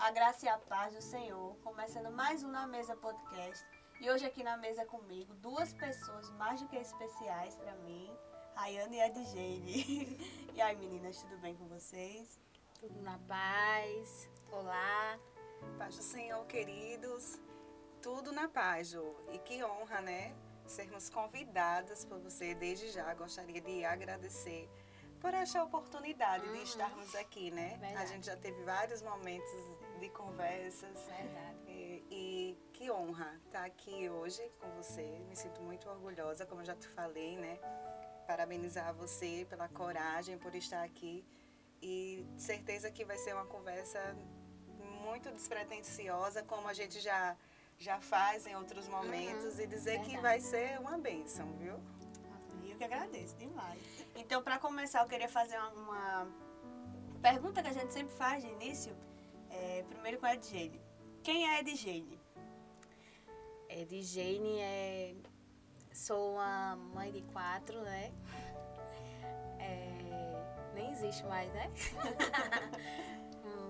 A graça e a paz do Senhor, começando mais um Na Mesa Podcast. E hoje aqui na mesa comigo, duas pessoas mais do que especiais para mim, Rayane e Edgeine. E aí, meninas, tudo bem com vocês? Tudo na paz. Olá. Paz do Senhor, queridos. Tudo na paz, Jô. E que honra, né? Sermos convidadas por você. Desde já, gostaria de agradecer por esta oportunidade de estarmos aqui, né? Verdade. A gente já teve vários momentos de conversas. Verdade. E que honra estar aqui hoje com você. Me sinto muito orgulhosa, como eu já te falei, né? Parabenizar você pela coragem, por estar aqui. E certeza que vai ser uma conversa muito despretensiosa, como a gente já faz em outros momentos, e dizer que verdade. vai ser uma bênção, viu? E eu que agradeço demais. Então, para começar, eu queria fazer uma pergunta que a gente sempre faz de início. Primeiro com a Edgeine. Quem é Edgeine? Edgeine sou uma mãe de 4, né? Nem existe mais, né?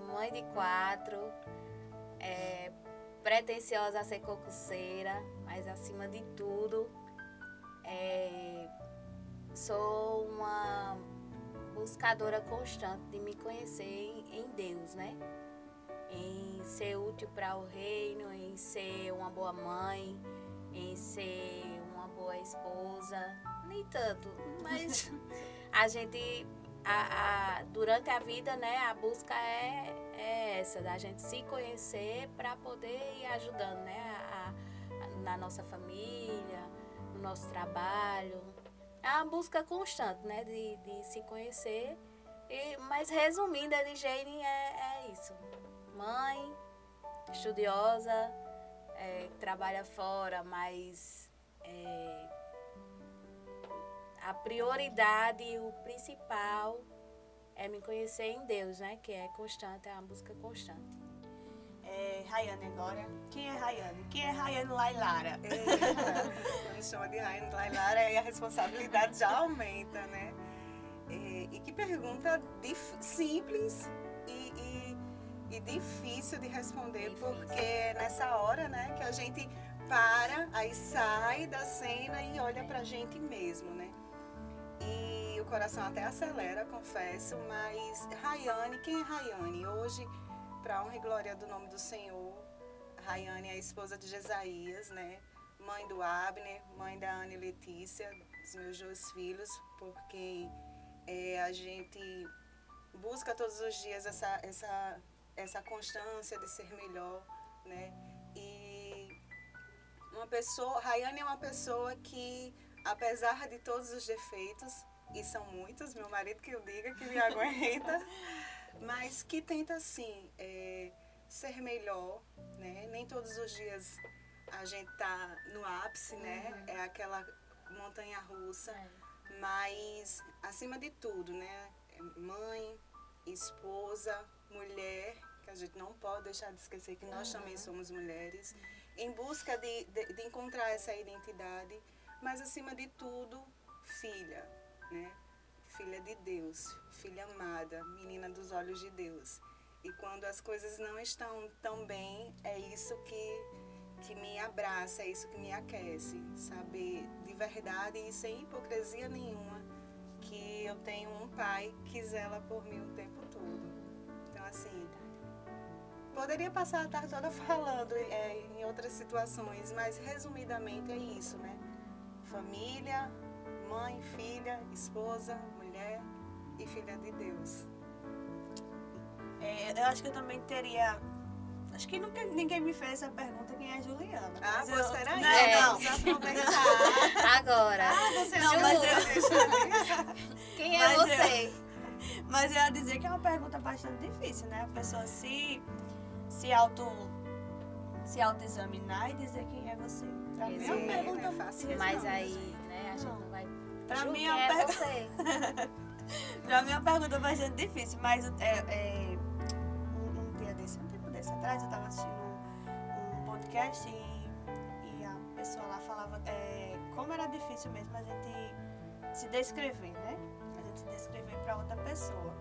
Mãe de 4, pretensiosa a ser concurseira, mas acima de tudo, sou uma buscadora constante de me conhecer em Deus, né? Em ser útil para o reino, em ser uma boa mãe, em ser uma boa esposa, nem tanto, mas a gente, durante a vida, né, a busca é essa, da gente se conhecer para poder ir ajudando, né, na nossa família, no nosso trabalho. É uma busca constante, né, de se conhecer, mas resumindo, a Edgeine é isso. Mãe, estudiosa, trabalha fora, mas a prioridade, o principal é me conhecer em Deus, né? Que é constante, é uma busca constante. Rayane agora. Quem é Rayane? Quem é Rayane Lailara? Quando chama de Rainha Lailara, aí a responsabilidade já aumenta, né? E que pergunta simples e difícil de responder, porque é nessa hora, né, que a gente para, aí sai da cena e olha pra gente mesmo, né? E o coração até acelera, confesso, mas Rayane, quem é Rayane? Hoje, para honra e glória do nome do Senhor, Rayane é a esposa de Jesaías, né? Mãe do Abner, mãe da Ana e Letícia, dos meus 2 filhos, porque a gente busca todos os dias essa constância de ser melhor, né? E Rayane é uma pessoa que, apesar de todos os defeitos, e são muitos, meu marido que eu diga, que me aguenta, mas que tenta, sim, ser melhor, né? Nem todos os dias a gente tá no ápice, né? É aquela montanha-russa, mas, acima de tudo, né? Mãe, esposa, mulher, que a gente não pode deixar de esquecer que nós também somos mulheres, em busca de encontrar essa identidade, mas acima de tudo, filha, né? Filha de Deus, filha amada, menina dos olhos de Deus. E quando as coisas não estão tão bem, é isso que me abraça, é isso que me aquece, saber de verdade e sem hipocrisia nenhuma que eu tenho um pai que zela por mim o tempo todo. Então, assim, poderia passar a tarde toda falando em outras situações, mas resumidamente é isso, né? Família, mãe, filha, esposa, mulher e filha de Deus. Eu acho que eu também teria... Acho que nunca ninguém me fez essa pergunta, quem é Juliana. Pois espera aí, Não, vamos aproveitar. Agora, Você Não, já mas deixa quem é mas você? Mas eu ia dizer que é uma pergunta bastante difícil, né? A pessoa se autoexaminar e dizer quem é você. Pra mim é uma Sim, pergunta não é muito fácil, difícil. Mas aí, né, a gente não vai... Pra Ju, mim quem é uma é pergunta... você? Pra mim é uma pergunta bastante difícil, mas um tempo desse atrás, eu tava assistindo um podcast e a pessoa lá falava como era difícil mesmo a gente se descrever, né? A gente se descrever pra outra pessoa.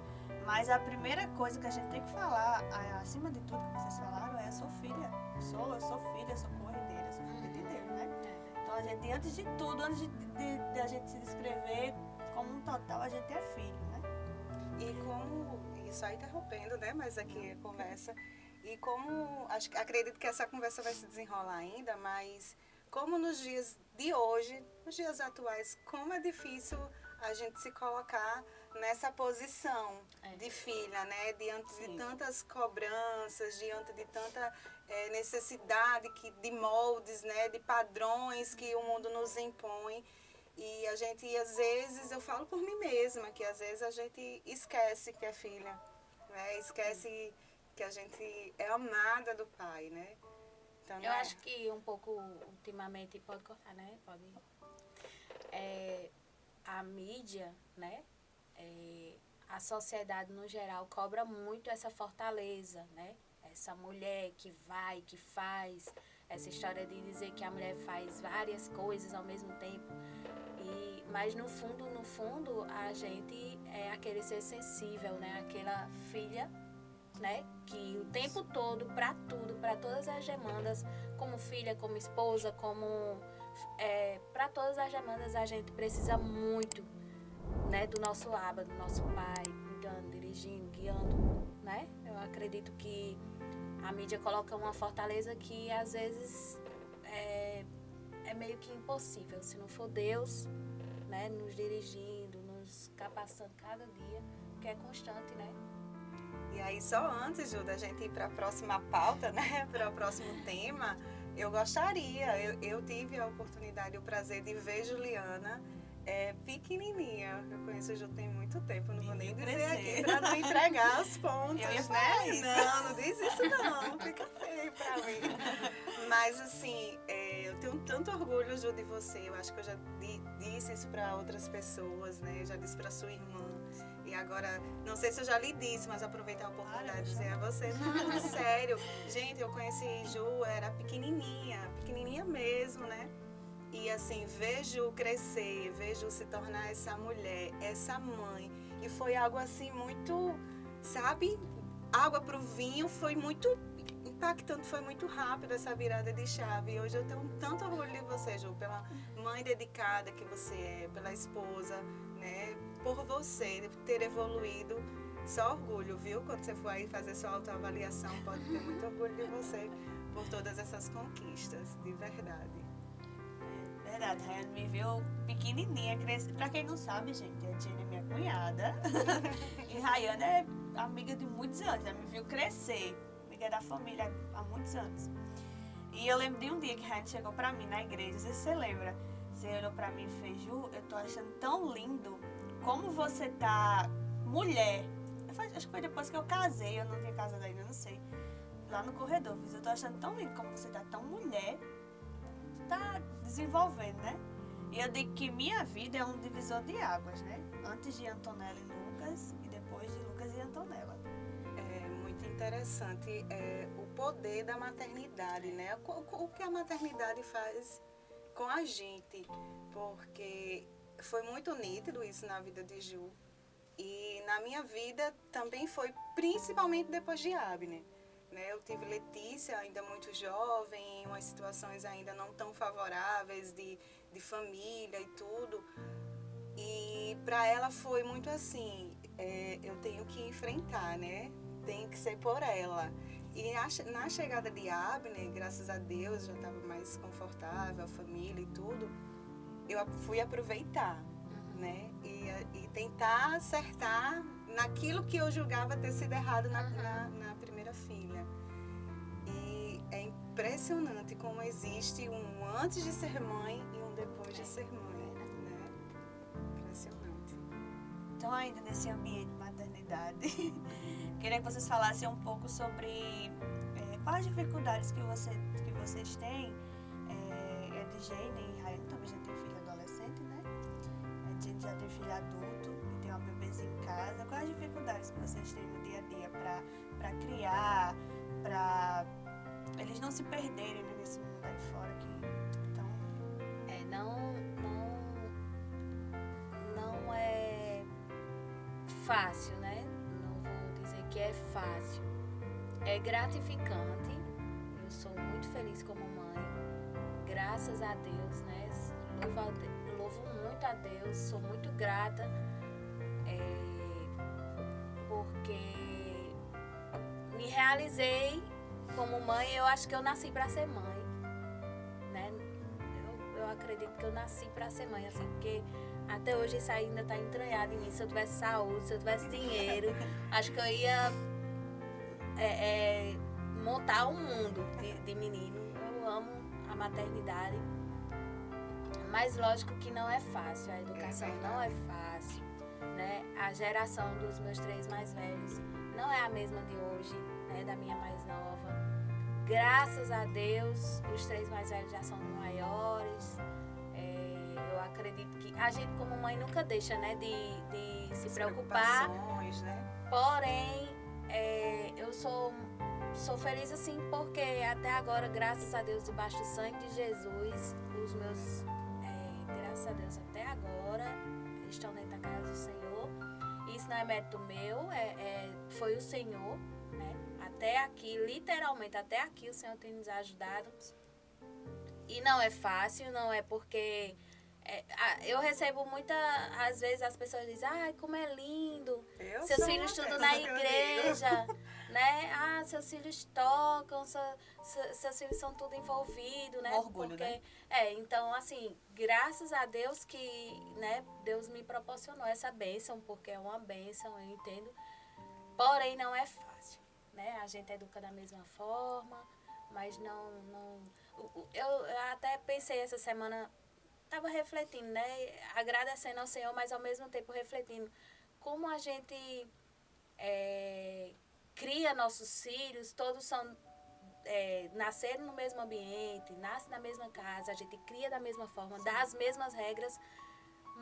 Mas a primeira coisa que a gente tem que falar, acima de tudo que vocês falaram, é eu sou filha. Eu sou filha, sou corrideira, sou filha de Deus, né? Então a gente, antes de tudo, antes de a gente se descrever como um total, a gente é filho, né? E como, e só interrompendo, né, mas aqui a conversa, e como, acredito que essa conversa vai se desenrolar ainda, mas como nos dias de hoje, nos dias atuais, como é difícil a gente se colocar nessa posição de filha, né, diante de tantas cobranças, diante de tanta necessidade de moldes, né, de padrões que o mundo nos impõe. E a gente, às vezes, eu falo por mim mesma, que às vezes a gente esquece que é filha, né? Esquece que a gente é amada do pai, né? Então, Eu acho que um pouco, ultimamente, pode cortar, né? Pode. A mídia, né? A sociedade, no geral, cobra muito essa fortaleza, né? Essa mulher que vai, que faz, essa história de dizer que a mulher faz várias coisas ao mesmo tempo. Mas no fundo, a gente é aquele ser sensível, né? Aquela filha, né? Que o tempo todo, para tudo, para todas as demandas, como filha, como esposa, para todas as demandas a gente precisa muito, né? Do nosso aba, do nosso pai, cuidando, dirigindo, guiando, né? Eu acredito que a mídia coloca uma fortaleza que às vezes é meio que impossível, se não for Deus, né, nos dirigindo, nos capacitando cada dia, que é constante, né? E aí, só antes, Ju, da gente ir para a próxima pauta, né, para o próximo tema, eu gostaria, eu tive a oportunidade, o prazer de ver Juliana pequenininha. Eu conheço a Ju tem muito tempo, não vou nem dizer aqui para não entregar as pontas, né? Não diz isso não, fica feio para mim. Mas assim, eu tenho tanto orgulho, Ju, de você. Eu acho que eu já disse isso para outras pessoas, né? Eu já disse para sua irmã. E agora, não sei se eu já lhe disse, mas aproveitar a oportunidade de dizer a você. Não, sério. Gente, eu conheci Ju, era pequenininha mesmo, né? E assim, vejo crescer, vejo se tornar essa mulher, essa mãe. E foi algo assim muito, sabe? Água pro vinho, foi muito impactante, foi muito rápido essa virada de chave. E hoje eu tenho tanto orgulho de você, Ju, pela mãe dedicada que você é, pela esposa, né? Por você ter evoluído. Só orgulho, viu? Quando você for aí fazer sua autoavaliação, pode ter muito orgulho de você por todas essas conquistas, de verdade. Verdade, Rayane me viu pequenininha, crescer. Pra quem não sabe, gente, a Jenny é minha cunhada. E Rayane é amiga de muitos anos, ela me viu crescer. Amiga da família há muitos anos. E eu lembro de um dia que Rayane chegou pra mim na igreja, não sei se você lembra. Você olhou pra mim e fez, Ju, eu tô achando tão lindo como você tá mulher. Acho que foi depois que eu casei, eu não tinha casado ainda, não sei. Lá no corredor, eu tô achando tão lindo como você tá tão mulher. Tá desenvolvendo, né? E eu digo que minha vida é um divisor de águas, né? Antes de Antonella e Lucas e depois de Lucas e Antonella. É muito interessante o poder da maternidade, né? O que a maternidade faz com a gente, porque foi muito nítido isso na vida de Ju. E na minha vida também foi, principalmente depois de Abner. Eu tive Letícia ainda muito jovem, em umas situações ainda não tão favoráveis de família e tudo. E para ela foi muito assim, eu tenho que enfrentar, né? Tenho que ser por ela. E na chegada de Abner, graças a Deus, já estava mais confortável, a família e tudo, eu fui aproveitar, né? E tentar acertar naquilo que eu julgava ter sido errado na primeira filha. E é impressionante como existe um antes de ser mãe e um depois de ser mãe, né? Impressionante. Então, ainda nesse ambiente de maternidade, queria que vocês falassem um pouco sobre quais dificuldades que vocês têm. Edjane e Rayane também já tem filho adolescente, né? A Edjane já tem filho adulto e tem uma bebezinha em casa. Quais as dificuldades que vocês têm no dia a dia para criar, para eles não se perderem, né, nesse mundo aí fora que então não é fácil, né? Não que é fácil. É gratificante. Eu sou muito feliz como mãe. Graças a Deus, né? Louvo muito a Deus. Sou muito grata. Porque me realizei como mãe. Eu acho que eu nasci para ser mãe, né? Eu acredito que eu nasci para ser mãe, assim, porque até hoje isso ainda está entranhado em mim. Se eu tivesse saúde, se eu tivesse dinheiro, acho que eu ia montar um mundo de menino. Eu amo a maternidade, mas lógico que não é fácil. A educação não é fácil, né? A geração dos meus 3 mais velhos não é a mesma de hoje, né? Da minha mais nova. Graças a Deus, os 3 mais velhos já são maiores. Eu acredito que a gente como mãe nunca deixa, né, de se preocupar. Né? Porém, eu sou feliz assim porque até agora, graças a Deus, debaixo do sangue de Jesus, os meus, graças a Deus, até agora, estão dentro da casa do Senhor. Isso não é mérito meu, foi o Senhor, né? Até aqui, literalmente, até aqui o Senhor tem nos ajudado. E não é fácil, não é porque... eu recebo às vezes as pessoas dizem, ai, como é lindo, seus filhos estudam na igreja, né? Ah, seus filhos tocam, seus filhos são tudo envolvidos, né? Um orgulho, porque, né? Então, assim, graças a Deus que, né, Deus me proporcionou essa bênção, porque é uma bênção, eu entendo. Porém, não é fácil, né? A gente educa da mesma forma, mas não... Eu até pensei essa semana... Estava refletindo, né? Agradecendo ao Senhor, mas ao mesmo tempo refletindo como a gente cria nossos filhos, todos nasceram no mesmo ambiente, nascem na mesma casa, a gente cria da mesma forma, dá as mesmas regras,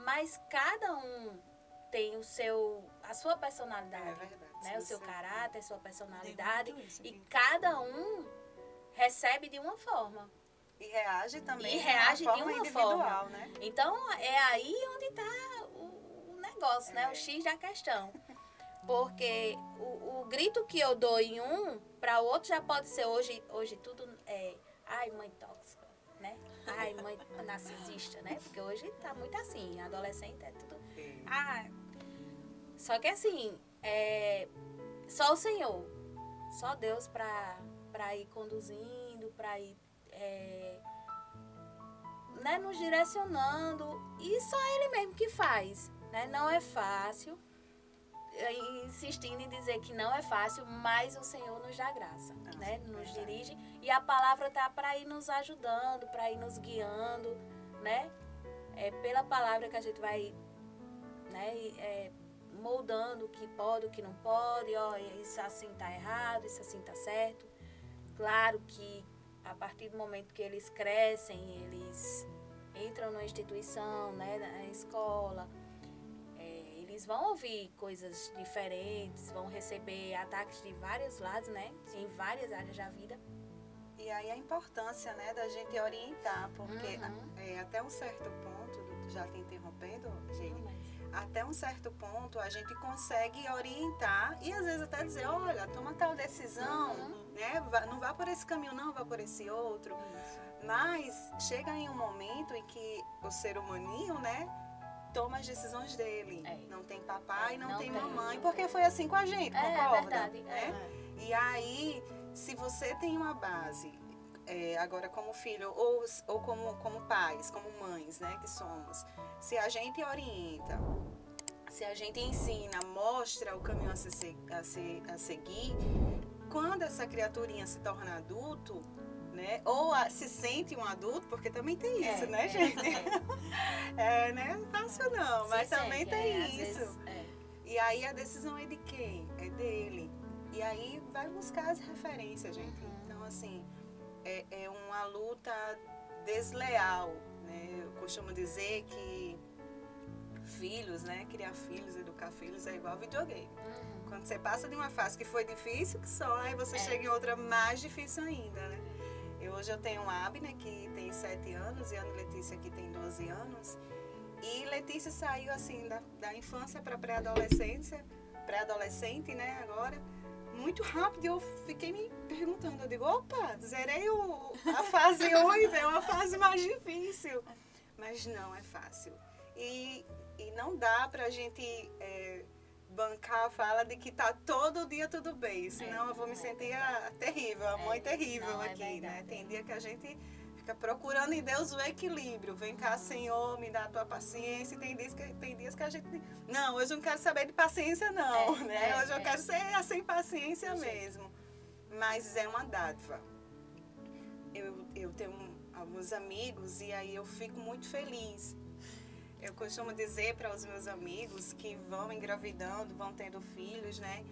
mas cada um tem a sua personalidade, verdade, né? O seu caráter, a sua personalidade, isso, e cada um recebe de uma forma. E reage também de uma individual, forma. né? Então, é aí onde está o negócio, né? O X da questão. Porque o grito que eu dou em um, para o outro já pode ser hoje tudo ai, mãe tóxica, né? Ai, mãe narcisista, né? Porque hoje tá muito assim, adolescente é tudo... Só que assim, só o Senhor, só Deus para ir conduzindo, para ir... né, nos direcionando, e só Ele mesmo que faz, né? Não é fácil, insistindo em dizer que não é fácil, mas o Senhor nos dá graça, né? Nos dirige, e a palavra tá para ir nos ajudando, para ir nos guiando, né? Pela palavra que a gente vai, né, moldando o que pode, o que não pode, isso assim tá errado, isso assim tá certo. Claro que a partir do momento que eles crescem, eles entram numa instituição, né, na escola, eles vão ouvir coisas diferentes, vão receber ataques de vários lados, né, em várias áreas da vida. E aí a importância, né, da gente orientar, porque até um certo ponto, já te interrompendo, gente, até um certo ponto a gente consegue orientar e às vezes até dizer, olha, toma tal decisão, né? Não vá por esse caminho não, vá por esse outro. Isso. Mas chega em um momento em que o ser humaninho, né, toma as decisões dele. Não tem papai, não tem mamãe, porque foi assim com a gente, concorda? É verdade. Né? E aí, se você tem uma base, agora como filho ou como pais, como mães, né, que somos, se a gente orienta, se a gente ensina, mostra o caminho a seguir, quando essa criaturinha se torna adulto, né, ou se sente um adulto, porque também tem isso, né, gente? Não é fácil não, mas também tem isso. E aí a decisão é de quem? É dele. E aí vai buscar as referências, gente. Então, assim, é uma luta desleal, né? Eu costumo dizer que filhos, né? Criar filhos, educar filhos é igual videogame. Quando você passa de uma fase que foi difícil, que só aí você chega em outra mais difícil ainda, né? Hoje eu tenho um Abner que tem 7 anos e a Ana Letícia que tem 12 anos. E Letícia saiu assim da infância para pré-adolescente, né, agora. muito rápido, e eu fiquei me perguntando, eu digo, opa, zerei a fase 1 e veio uma fase mais difícil. Mas não é fácil. E não dá pra gente bancar a fala de que tá todo dia tudo bem, senão eu vou me sentir terrível, a mãe terrível não, aqui, né? verdade. Tem dia que a gente fica procurando em Deus o equilíbrio. Vem cá, Senhor, me dá a tua paciência. E tem dias que a gente... Não, hoje eu não quero saber de paciência, não, né? Hoje eu quero ser sem paciência mesmo. Mas é uma dádiva. Eu tenho alguns amigos e aí eu fico muito feliz. Eu costumo dizer para os meus amigos que vão engravidando, vão tendo filhos, né?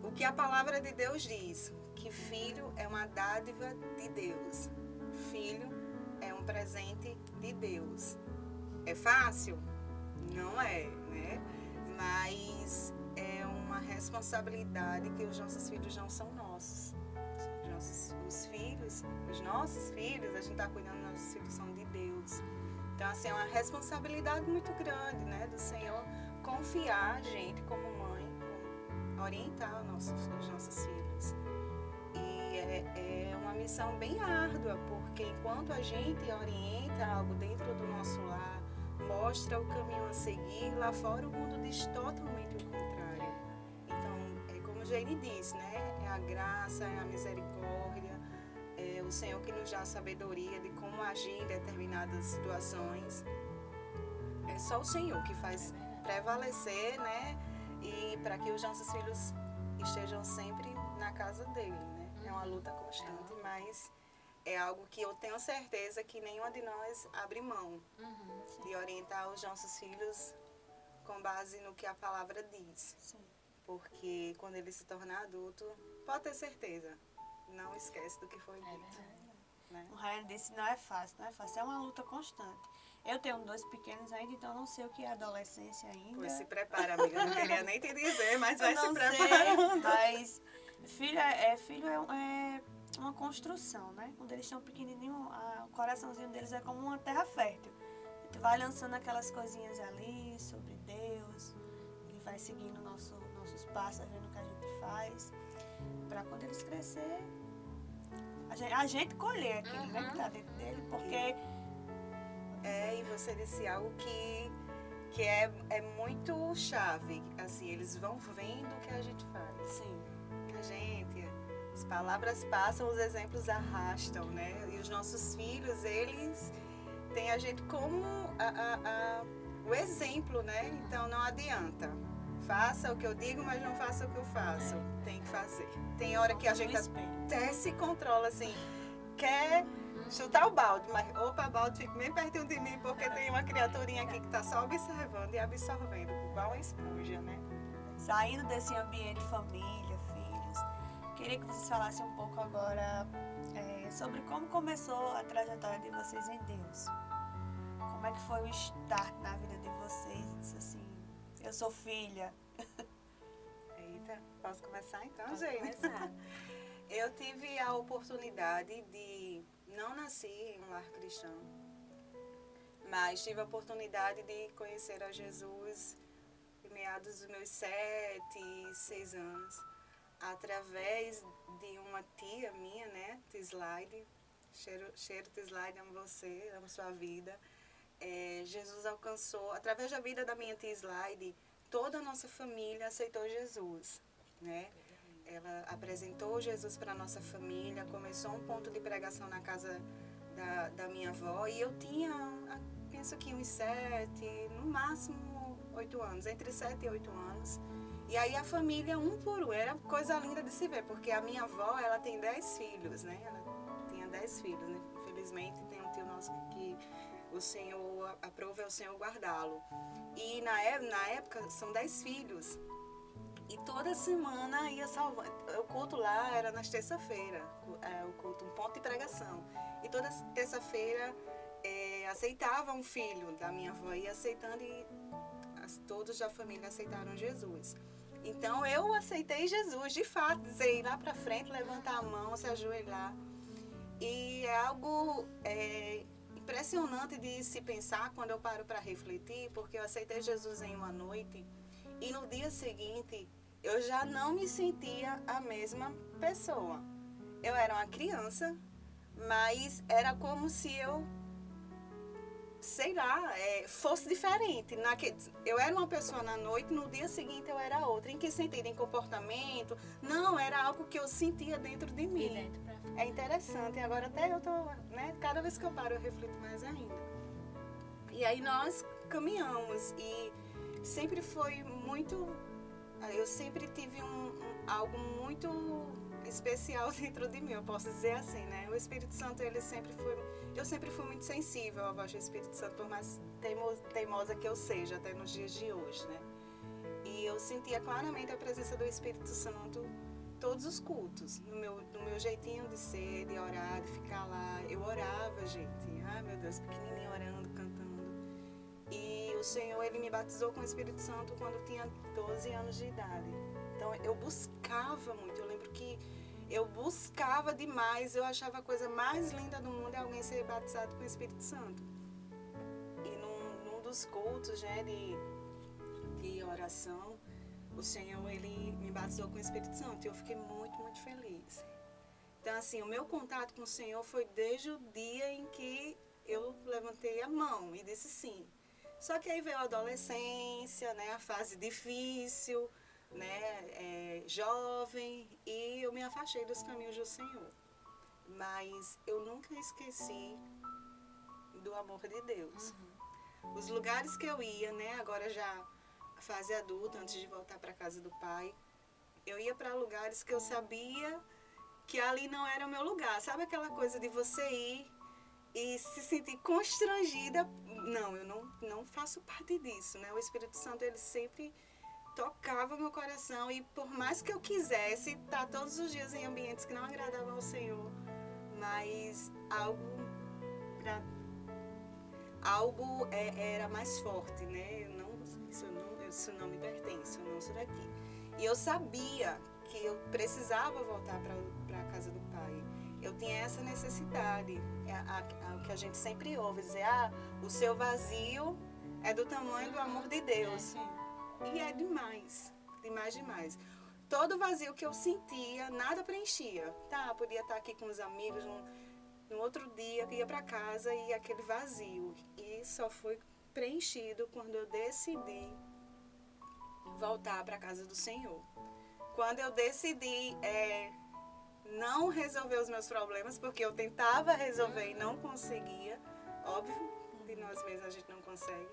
O que a palavra de Deus diz, que filho é uma dádiva de Deus. Filho é um presente de Deus. É fácil? Não é, né? Mas é uma responsabilidade que os nossos filhos não são nossos. Os nossos filhos, a gente está cuidando dos nossos filhos, são de Deus. Então, assim, é uma responsabilidade muito grande, né? Do Senhor confiar a gente como mãe, orientar os nossos filhos. E é uma missão bem árdua, porque enquanto a gente orienta algo dentro do nosso lar, mostra o caminho a seguir, lá fora o mundo diz totalmente o contrário. Então, é como o Jaime disse, né? É a graça, é a misericórdia, é o Senhor que nos dá a sabedoria de como agir em determinadas situações. É só o Senhor que faz prevalecer, né? E para que os nossos filhos estejam sempre na casa dele, né? É uma luta constante, mas é algo que eu tenho certeza que nenhuma de nós abre mão de orientar os nossos filhos com base no que a palavra diz. Sim. Porque quando ele se tornar adulto, pode ter certeza, não esquece do que foi dito. Né? O Ryan disse, não é fácil, é uma luta constante. Eu tenho 2 pequenos ainda, então não sei o que é adolescência ainda. Pois se prepara, amiga, não queria nem te dizer, mas vai se Sei, preparando. mas filho é uma construção, né? Quando eles estão pequenininhos, o coraçãozinho deles é como uma terra fértil. A gente vai lançando aquelas coisinhas ali sobre Deus, ele vai seguindo nossos passos, vendo o que a gente faz, para quando eles crescerem, a gente colher aquilo, né, que tá dentro dele, porque... E você disse algo que é muito chave, assim, eles vão vendo o que a gente faz. Sim. As palavras passam, os exemplos arrastam, né? E os nossos filhos, eles têm a gente como o exemplo, né? Então não adianta. Faça o que eu digo, mas não faça o que eu faço. Tem que fazer. Tem hora que a gente até se controla, assim, quer chutar o balde, mas opa, balde fica bem pertinho de mim, porque tem uma criaturinha aqui que está só observando e absorvendo, igual uma esponja, né? Saindo desse ambiente família, filhos, queria que vocês falassem um pouco agora sobre como começou a trajetória de vocês em Deus. Como é que foi o start na vida de vocês? Disse assim, eu sou filha. Eita, posso começar então, Pode gente? começar. Eu tive a oportunidade de... Não nasci em um lar cristão, mas tive a oportunidade de conhecer a Jesus em meados dos meus 7, 6 anos, através de uma tia minha, né, Tislaide. Cheiro Tislaide, amo você, amo sua vida. Jesus alcançou, através da vida da minha Tislaide, toda a nossa família aceitou Jesus, né? Ela apresentou Jesus para a nossa família, começou um ponto de pregação na casa da minha avó, e eu tinha, penso que uns 7, no máximo 8 anos, entre 7 e 8 anos. E aí a família, um por um, era coisa linda de se ver, porque a minha avó, ela tem 10 filhos, né? Ela tinha 10 filhos, né? Infelizmente tem um tio nosso que o Senhor aprova, é o Senhor guardá-lo. E na época são 10 filhos. E toda semana ia salvar. O culto lá era nas terça-feira, o culto, um ponto de pregação. E toda terça-feira aceitava um filho da minha avó, ia aceitando, e todos da família aceitaram Jesus. Então eu aceitei Jesus, de fato, dizer, ir lá para frente, levantar a mão, se ajoelhar. E é algo impressionante de se pensar quando eu paro para refletir, porque eu aceitei Jesus em uma noite, e no dia seguinte eu já não me sentia a mesma pessoa. Eu era uma criança, mas era como se eu, sei lá, fosse diferente. Eu era uma pessoa na noite, no dia seguinte eu era outra. Em que sentido? Em comportamento? Não, era algo que eu sentia dentro de De mim. dentro pra fora. É interessante. Agora até eu tô, né? Cada vez que eu paro eu reflito mais ainda. E aí nós caminhamos e sempre foi muito... Eu sempre tive algo muito especial dentro de mim, eu posso dizer assim, né? O Espírito Santo, ele sempre foi... Eu sempre fui muito sensível à voz do Espírito Santo, por mais teimosa que eu seja, até nos dias de hoje, né? E eu sentia claramente a presença do Espírito Santo todos os cultos, no meu jeitinho de ser, de orar, de ficar lá. Eu orava, gente. Ai, meu Deus, pequenininha orando, cantando. E o Senhor, ele me batizou com o Espírito Santo quando eu tinha 12 anos de idade. Então, eu buscava muito. Eu lembro que eu buscava demais. Eu achava a coisa mais linda do mundo é alguém ser batizado com o Espírito Santo. E num dos cultos, né, de oração, o Senhor, ele me batizou com o Espírito Santo. E eu fiquei muito, muito feliz. Então, assim, o meu contato com o Senhor foi desde o dia em que eu levantei a mão e disse sim. Só que aí veio a adolescência, né, a fase difícil, né, jovem, e eu me afastei dos caminhos do Senhor. Mas eu nunca esqueci do amor de Deus. Os lugares que eu ia, né, agora já fase adulta, antes de voltar para casa do pai, eu ia para lugares que eu sabia que ali não era o meu lugar. Sabe aquela coisa de você ir e se sentir constrangida? Não, eu não faço parte disso, né? O Espírito Santo, ele sempre tocava meu coração e por mais que eu quisesse estar todos os dias em ambientes que não agradavam ao Senhor, mas algo era mais forte, né? Isso não me pertence, eu não sou daqui. E eu sabia que eu precisava voltar para a casa do Pai. Eu tinha essa necessidade, o que a gente sempre ouve, dizer, o seu vazio é do tamanho do amor de Deus. E é demais, demais, demais. Todo vazio que eu sentia, nada preenchia. Tá, podia estar aqui com os amigos, no outro dia eu ia para casa e aquele vazio. E só foi preenchido quando eu decidi voltar para a casa do Senhor. Quando eu decidi não resolver os meus problemas, porque eu tentava resolver e não conseguia, óbvio, de nós mesmos a gente não consegue.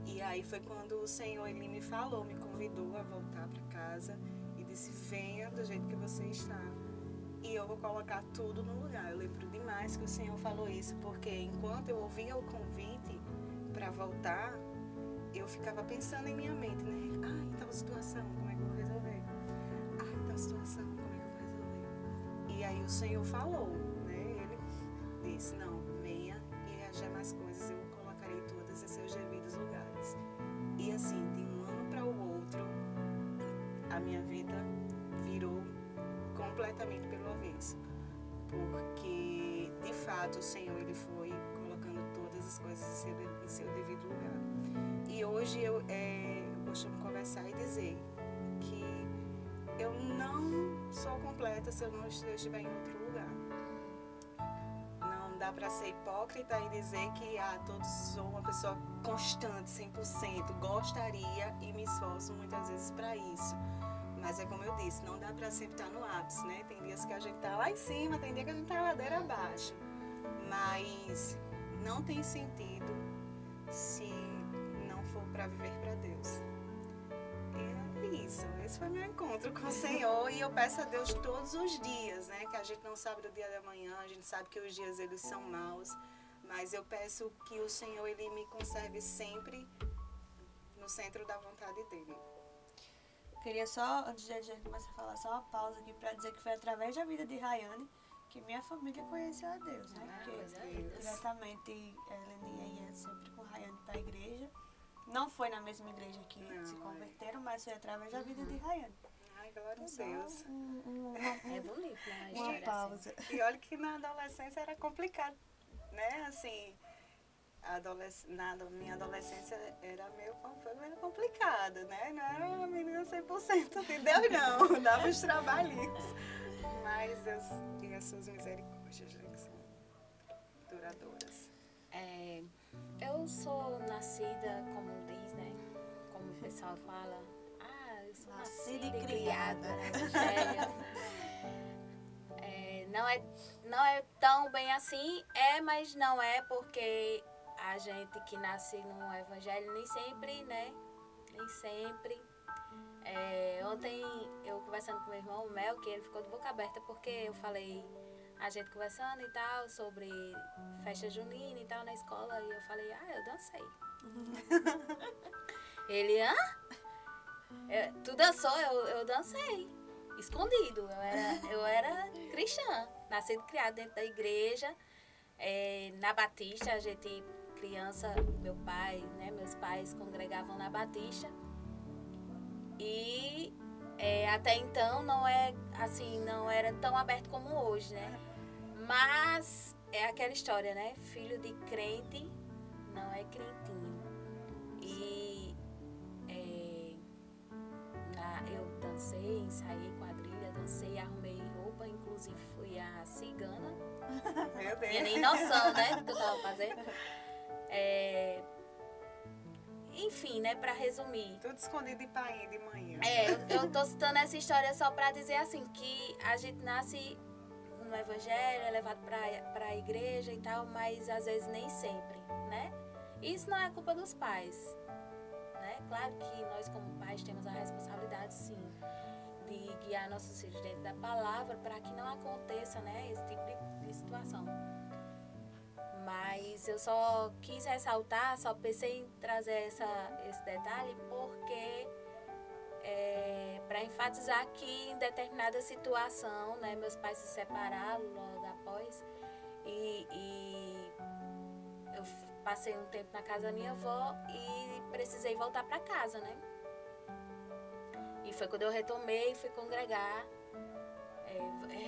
E aí foi quando o Senhor, ele me falou, me convidou a voltar para casa e disse, venha do jeito que você está e eu vou colocar tudo no lugar. Eu lembro demais que o Senhor falou isso, porque enquanto eu ouvia o convite para voltar, eu ficava pensando em minha mente, né? Em tal situação, como é que eu vou resolver? Em tal situação, como é que eu vou resolver? E aí o Senhor falou, né? Ele disse, não, venha e haja mais coisas, eu colocarei todas em seus devidos lugares. E assim, de um ano para o outro, a minha vida virou completamente pelo avesso. Porque, de fato, o Senhor, ele foi colocando todas as coisas em seu devido lugar. E hoje eu costumo conversar e dizer que eu não sou completa se eu não estiver em outro lugar. Não dá para ser hipócrita e dizer que todos sou uma pessoa constante, 100%. Gostaria e me esforço muitas vezes para isso. Mas é como eu disse, não dá para sempre estar no ápice, né? Tem dias que a gente tá lá em cima, tem dia que a gente tá ladeira abaixo. Mas não tem sentido se não for para viver para Deus. É isso, esse foi meu encontro com o Senhor e eu peço a Deus todos os dias, né? Que a gente não sabe do dia da manhã, a gente sabe que os dias eles são maus, mas eu peço que o Senhor, ele me conserve sempre no centro da vontade dele. Queria só, antes de a gente começar a falar, só uma pausa aqui para dizer que foi através da vida de Rayane que minha família conheceu a Deus, né? Porque diretamente Heleninha ia sempre com Rayane para a igreja. Não foi na mesma igreja que se converteram, mas foi através da vida de Rayane. Ai, glória a Deus. É bonito, né? Uma pausa. E olha que na adolescência era complicado, né? Assim, minha adolescência foi meio complicada, né? Não era uma menina 100% de Deus, não. Dava uns trabalhinhos. Mas Deus e as suas misericórdias, né, que são duradouras. Eu sou nascida, como diz, né? Como o pessoal fala. Eu sou nascida e criada no Evangelho. Não é tão bem assim, mas não é porque a gente que nasce no Evangelho nem sempre, né? Nem sempre. Ontem eu conversando com meu irmão, o Mel, que ele ficou de boca aberta porque eu falei, a gente conversando e tal, sobre festa junina e tal na escola, e eu falei, eu dancei. Ele, tu dançou? Eu dancei. Escondido. Eu era cristã, nascida e criada dentro da igreja, na Batista. A gente, criança, meu pai, né, meus pais congregavam na Batista. E até então não era tão aberto como hoje, né? Mas é aquela história, né? Filho de crente não é crentinho. E eu dancei, ensaiei quadrilha, dancei, arrumei roupa, inclusive fui a cigana. Meu Deus. Tinha nem noção, né, do que eu tava fazendo. Enfim, né, pra resumir. Tudo escondido de pai e de manhã. Eu tô citando essa história só pra dizer assim, que a gente nasce no Evangelho, é levado pra igreja e tal, mas às vezes nem sempre, né? Isso não é culpa dos pais, né? Claro que nós como pais temos a responsabilidade, sim, de guiar nossos filhos dentro da palavra para que não aconteça, né, esse tipo de situação. Mas eu só quis ressaltar, só pensei em trazer esse detalhe porque para enfatizar que em determinada situação, né, meus pais se separaram logo após e eu passei um tempo na casa da minha avó e precisei voltar para casa, né? E foi quando eu retomei, fui congregar,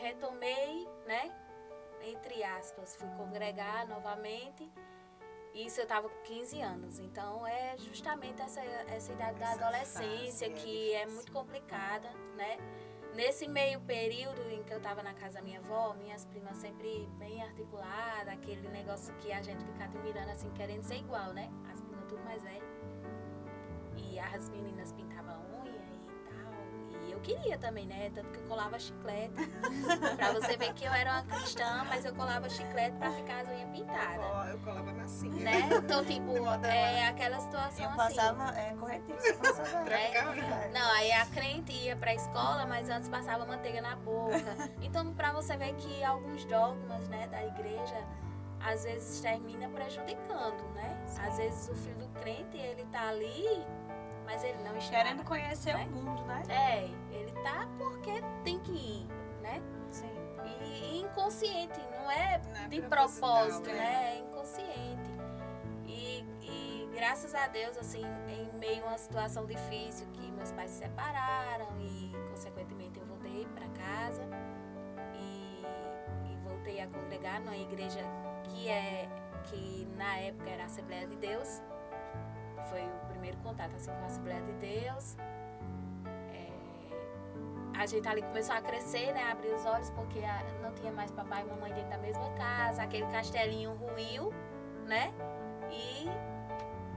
retomei, né? Entre aspas, fui congregar novamente. Isso eu estava com 15 anos. Então é justamente essa idade da adolescência que é muito complicada, né? Nesse meio período em que eu estava na casa da minha avó, minhas primas sempre bem articuladas, aquele negócio que a gente fica admirando assim, querendo ser igual, né? As primas tudo mais velhas. E as meninas pintavam unha e tal. E eu queria também, né? Tanto que eu colava chiclete. Pra você ver que eu era uma cristã, mas eu colava chiclete pra ficar as unhas pintadas. Eu colava massinha. Né? Então, tipo, aquela situação Eu passava corretíssimo. Não, aí a crente ia pra escola, mas antes passava manteiga na boca. Então, pra você ver que alguns dogmas, né, da igreja, às vezes termina prejudicando, né? Sim. Às vezes o filho do crente, ele tá ali, mas ele não está. Querendo conhecer, né, o mundo, né? Ele tá porque tem que ir, né? Sim. E inconsciente, não é de proposital, propósito, né? É inconsciente. E graças a Deus, assim, em meio a uma situação difícil, que meus pais se separaram e, consequentemente, eu voltei para casa e voltei a congregar numa igreja que na época era a Assembleia de Deus. Foi o primeiro contato, assim, com a Assembleia de Deus. A gente ali começou a crescer, né? Abrir os olhos, porque não tinha mais papai e mamãe dentro da mesma casa. Aquele castelinho ruiu, né? E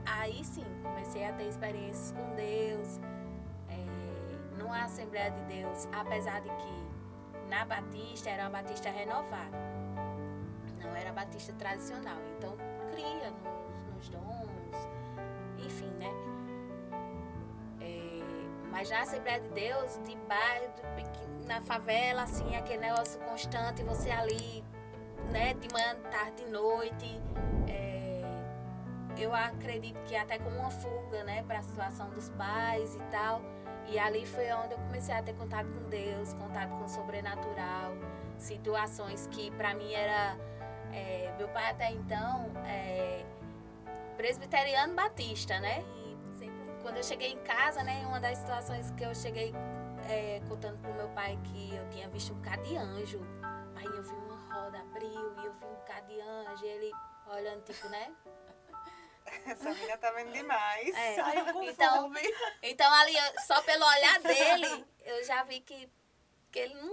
aí sim, comecei a ter experiências com Deus. Numa Assembleia de Deus, apesar de que na Batista era uma Batista renovada. Não era Batista tradicional. Então, cria nos dons, enfim, né? Mas na Assembleia de Deus, de bairro, na favela, assim, aquele negócio constante, você ali, né, de manhã, de tarde, de noite. Eu acredito que até como uma fuga, né, para a situação dos pais e tal. E ali foi onde eu comecei a ter contato com Deus, contato com o sobrenatural, situações que para mim era... meu pai até então presbiteriano batista, né? Quando eu cheguei em casa, né, uma das situações que eu cheguei contando pro meu pai que eu tinha visto um bocado de anjo. Aí eu vi uma roda, abriu e eu vi um bocado de anjo. E ele olhando, tipo, né? essa menina tá vendo demais. É. Saiu com Então, fome. então ali, só pelo olhar dele, eu já vi que ele Não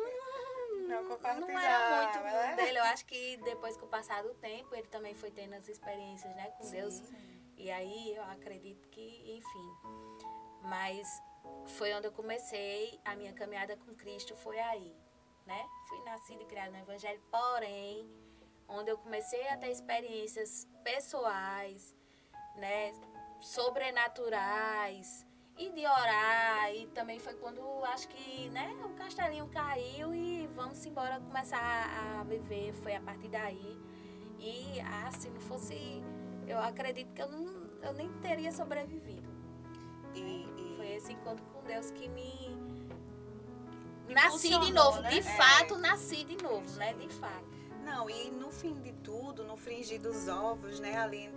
não era compartilhava, muito né? dele. Eu acho que depois com o passar do tempo, ele também foi tendo as experiências, né, com Deus. E aí eu acredito que, enfim. Mas foi onde eu comecei a minha caminhada com Cristo, foi aí, né? Fui nascida e criada no Evangelho, porém, onde eu comecei a ter experiências pessoais, né, sobrenaturais, e de orar, e também foi quando acho que, né, o castelinho caiu e vamos embora começar a viver, foi a partir daí. E se não fosse, eu acredito que eu nem teria sobrevivido. Foi esse encontro com Deus que me nasci de impulsionou, novo, né? de fato nasci de novo, né, de fato. Não, e no fim de tudo, no frigir dos ovos, né, ali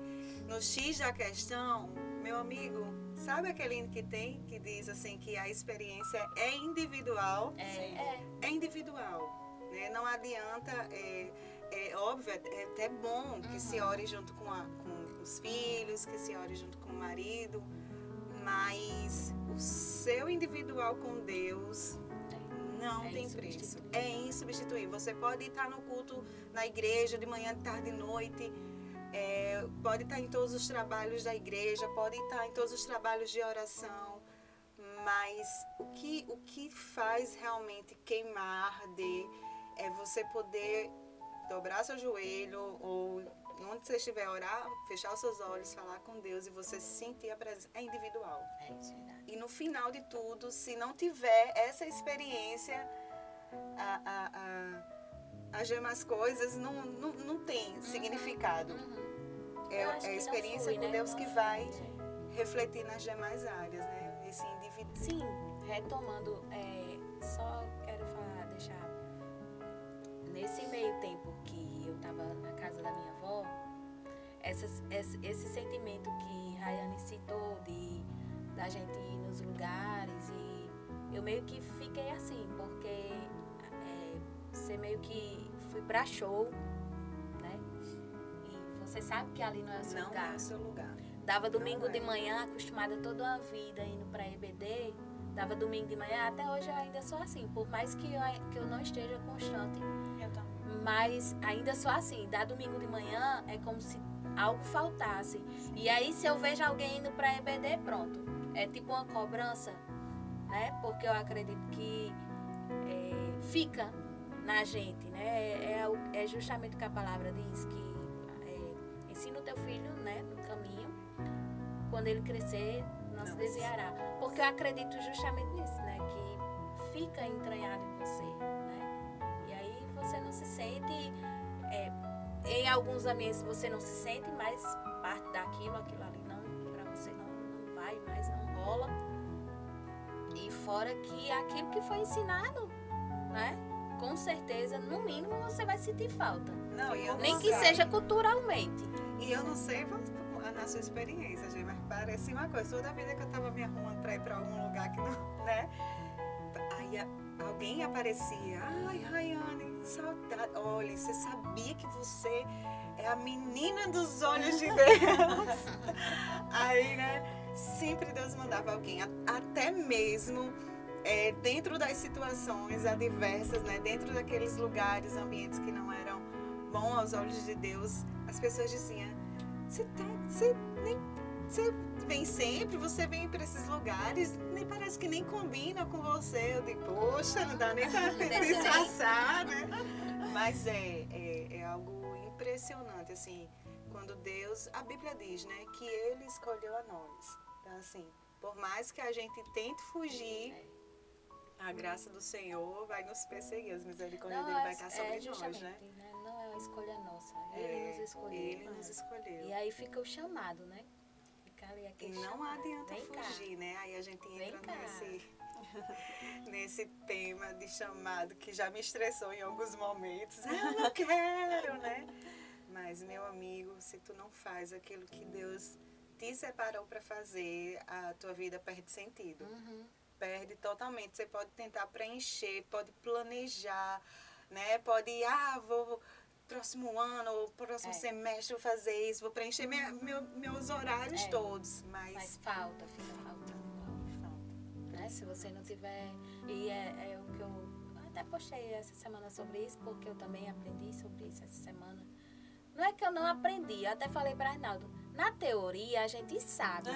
no X da questão, meu amigo, sabe aquele que diz assim que a experiência é individual? É individual, né? Não adianta, é óbvio, é até bom que se ore junto com os filhos, que se ore junto com o marido, mas o seu individual com Deus não tem preço. É insubstituível. Você pode estar no culto na igreja de manhã, de tarde, de noite, pode estar em todos os trabalhos da igreja, pode estar em todos os trabalhos de oração, mas o que faz realmente queimar, arder, é você poder dobrar seu joelho ou onde você estiver, orar, fechar os seus olhos, falar com Deus e você sentir a presença. É individual. É isso, verdade. E no final de tudo, se não tiver essa experiência, as demais coisas não tem significado. Eu acho É a que experiência não fui, com né? Deus Não que fui. vai refletir nas demais áreas, né? Esse indivíduo. Sim, retomando, só quero deixar, nesse meio tempo que eu estava na casa da minha avó, esse sentimento que Rayane citou da gente ir nos lugares, e eu meio que fiquei assim, porque você meio que fui pra show, né? E você sabe que ali não é o seu Não lugar. é o seu lugar. Dava domingo Não é. de manhã, acostumada toda uma vida indo pra EBD, dava domingo de manhã, até hoje eu ainda sou assim, por mais que eu não esteja constante, Eu também. mas ainda sou assim, dá domingo de manhã é como se algo faltasse. E aí se eu vejo alguém indo pra EBD, pronto, é tipo uma cobrança, né? Porque eu acredito que fica na gente, né? É justamente o que a palavra diz, que ensina o teu filho, né, no caminho, quando ele crescer, não se desviará. Porque eu acredito justamente nisso, né? Que fica entranhado em você, né? E aí você não se sente, em alguns ambientes você não se sente mais parte daquilo, aquilo ali não, pra você não vai mais, não rola. E fora que aquilo que foi ensinado, né? Com certeza, no mínimo, você vai sentir falta. Não, e eu não Nem que sei. seja culturalmente. E eu não sei na sua experiência, gente, mas parece uma coisa. Toda vida que eu tava me arrumando pra ir pra algum lugar que não, né? Aí alguém aparecia. Ai, Rayane, saudade. Olha, você sabia que você é a menina dos olhos de Deus? Aí, né? Sempre Deus mandava alguém. Até mesmo dentro das situações adversas, né? Dentro daqueles lugares, ambientes que não eram bons aos olhos de Deus, as pessoas diziam: você vem sempre, você vem para esses lugares, nem parece que nem combina com você. Eu digo, poxa, não dá nem para disfarçar, né? Mas é algo impressionante, assim, quando Deus, a Bíblia diz, né, que Ele escolheu a nós. Então, assim, por mais que a gente tente fugir, a graça do Senhor vai nos perseguir, as misericórdias dele vai estar sobre nós, né? Não é uma escolha nossa, Ele nos escolheu. Ele nos escolheu. E aí fica o chamado, né? Fica ali E aquele não chamado. adianta Vem fugir, cá. né? Aí a gente Vem entra cá. nesse tema de chamado que já me estressou em alguns momentos. Eu não quero, né? Mas, meu amigo, se tu não faz aquilo que Deus te separou para fazer, a tua vida perde sentido. Perde totalmente. Você pode tentar preencher, pode planejar, né? Pode, vou próximo ano ou próximo semestre eu vou fazer isso, vou preencher meus horários todos. Mas falta, fica faltando. Né? Se você não tiver... E é o que eu até postei essa semana sobre isso, porque eu também aprendi sobre isso essa semana. Não é que eu não aprendi, eu até falei para Arnaldo. Na teoria a gente sabe,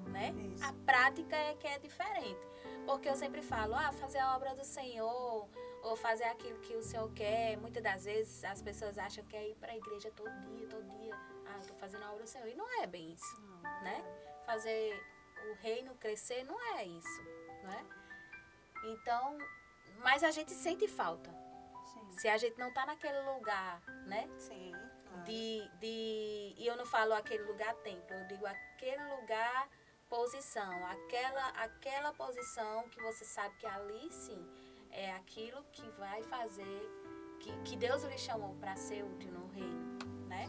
né? Isso. A prática é que é diferente. Porque eu sempre falo, fazer a obra do Senhor, ou fazer aquilo que o Senhor quer. Muitas das vezes as pessoas acham que é ir para a igreja todo dia. Eu estou fazendo a obra do Senhor. E não é bem isso, né? Fazer o reino crescer não é isso, né? Então, mas a gente sente falta. Sim. Se a gente não está naquele lugar, né? Sim, claro. E eu não falo aquele lugar templo, eu digo aquele lugar posição, aquela posição que você sabe que ali sim é aquilo que vai fazer, que Deus lhe chamou para ser útil no reino, né?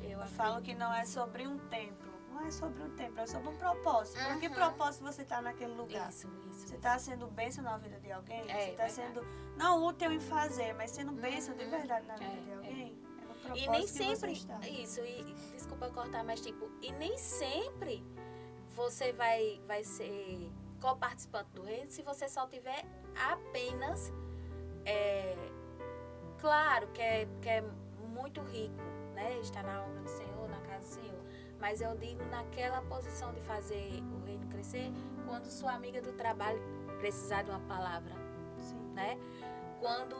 Eu falo que não é sobre um templo, não é sobre um templo, é sobre um propósito. Por que propósito você está naquele lugar? Isso. Você está sendo bênção na vida de alguém? Você está verdade. sendo, não útil em fazer, mas sendo bênção de verdade na vida de alguém? É no propósito E nem que sempre, você está. isso, e desculpa cortar, mas tipo, e nem sempre você vai ser co-participante do reino se você só tiver apenas, claro que é muito rico, né? Estar na obra do Senhor, na casa do Senhor. Mas eu digo naquela posição de fazer o reino crescer, quando sua amiga do trabalho precisar de uma palavra, Sim. né? Quando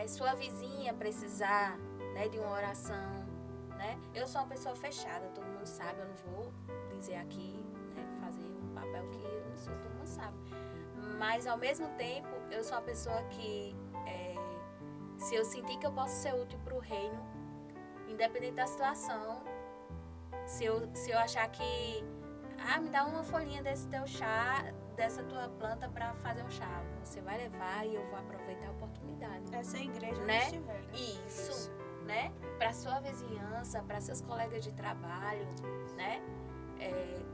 sua vizinha precisar, né, de uma oração, né? Eu sou uma pessoa fechada, todo mundo sabe, eu não vou dizer aqui, né, fazer um papel que eu não sou, todo mundo sabe. Mas ao mesmo tempo, eu sou uma pessoa que, se eu sentir que eu posso ser útil para o reino, independente da situação, se eu achar que, me dá uma folhinha desse teu chá, dessa tua planta para fazer um chá, você vai levar e eu vou aproveitar a oportunidade. Essa é a igreja Né? onde estiver, né? Isso, né? Para sua vizinhança, para seus colegas de trabalho, né?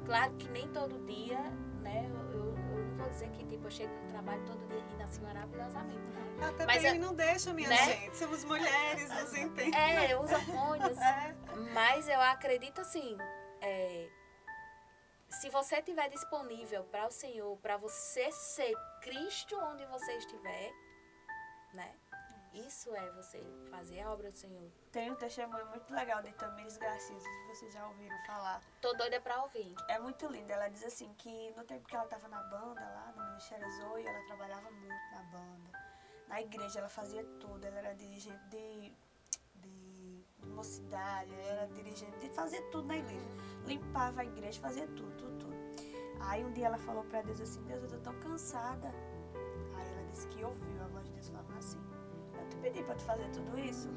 Claro que nem todo dia, né? Eu não vou dizer que tipo, eu chego no trabalho todo dia rindo assim maravilhosamente, não. Até Mas ele não deixa, minha né? gente. Somos mulheres, nos entende. Os hormônios. Mas eu acredito assim, se você estiver disponível para o Senhor, para você ser Cristo onde você estiver, né? Isso é você fazer a obra do Senhor. Tem um testemunho muito legal de Tamires Garcia, se vocês já ouviram falar. Tô doida pra ouvir. É muito lindo. Ela diz assim que no tempo que ela estava na banda lá, no Ministério Zoe, ela trabalhava muito na banda. Na igreja ela fazia tudo. Ela era dirigente de mocidade, ela era dirigente de fazer tudo na igreja. Limpava a igreja, fazia tudo. Aí um dia ela falou pra Deus assim, Deus, eu tô tão cansada. Aí ela disse que ouviu a voz de Deus falando assim, eu te pedi pra tu fazer tudo isso.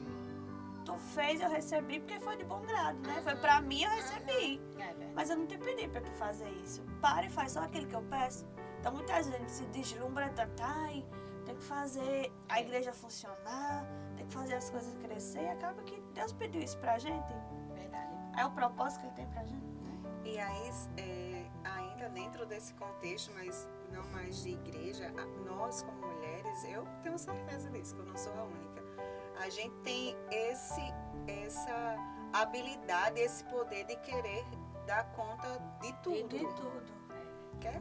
Tu fez, eu recebi, porque foi de bom grado, né? Foi pra mim, eu recebi. Mas eu não te pedi pra tu fazer isso. Para e faz só aquilo que eu peço. Então muitas vezes a gente se deslumbra tanto, tem que fazer a igreja funcionar, tem que fazer as coisas crescer, e acaba que Deus pediu isso pra gente. Verdade. É o propósito que ele tem pra gente, né? E aí, ainda dentro desse contexto, mas não mais de igreja, nós como mulheres, eu tenho certeza disso, que eu não sou a única. A gente tem essa habilidade, esse poder de querer dar conta de tudo. De tudo.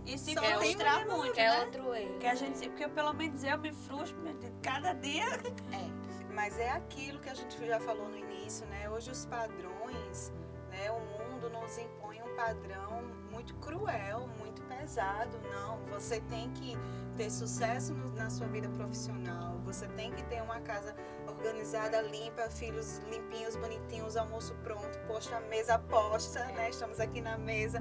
E se Só frustrar tem uma muito, Que é né? outro erro. Que a gente, porque pelo menos eu me frustro cada dia. Mas é aquilo que a gente já falou no início, né? Hoje os padrões, né? O mundo nos impõe um padrão muito cruel, muito pesado. Não, você tem que ter sucesso na sua vida profissional, você tem que ter uma casa organizada, limpa, filhos limpinhos, bonitinhos, almoço pronto, posto a mesa posta, né? Estamos aqui na mesa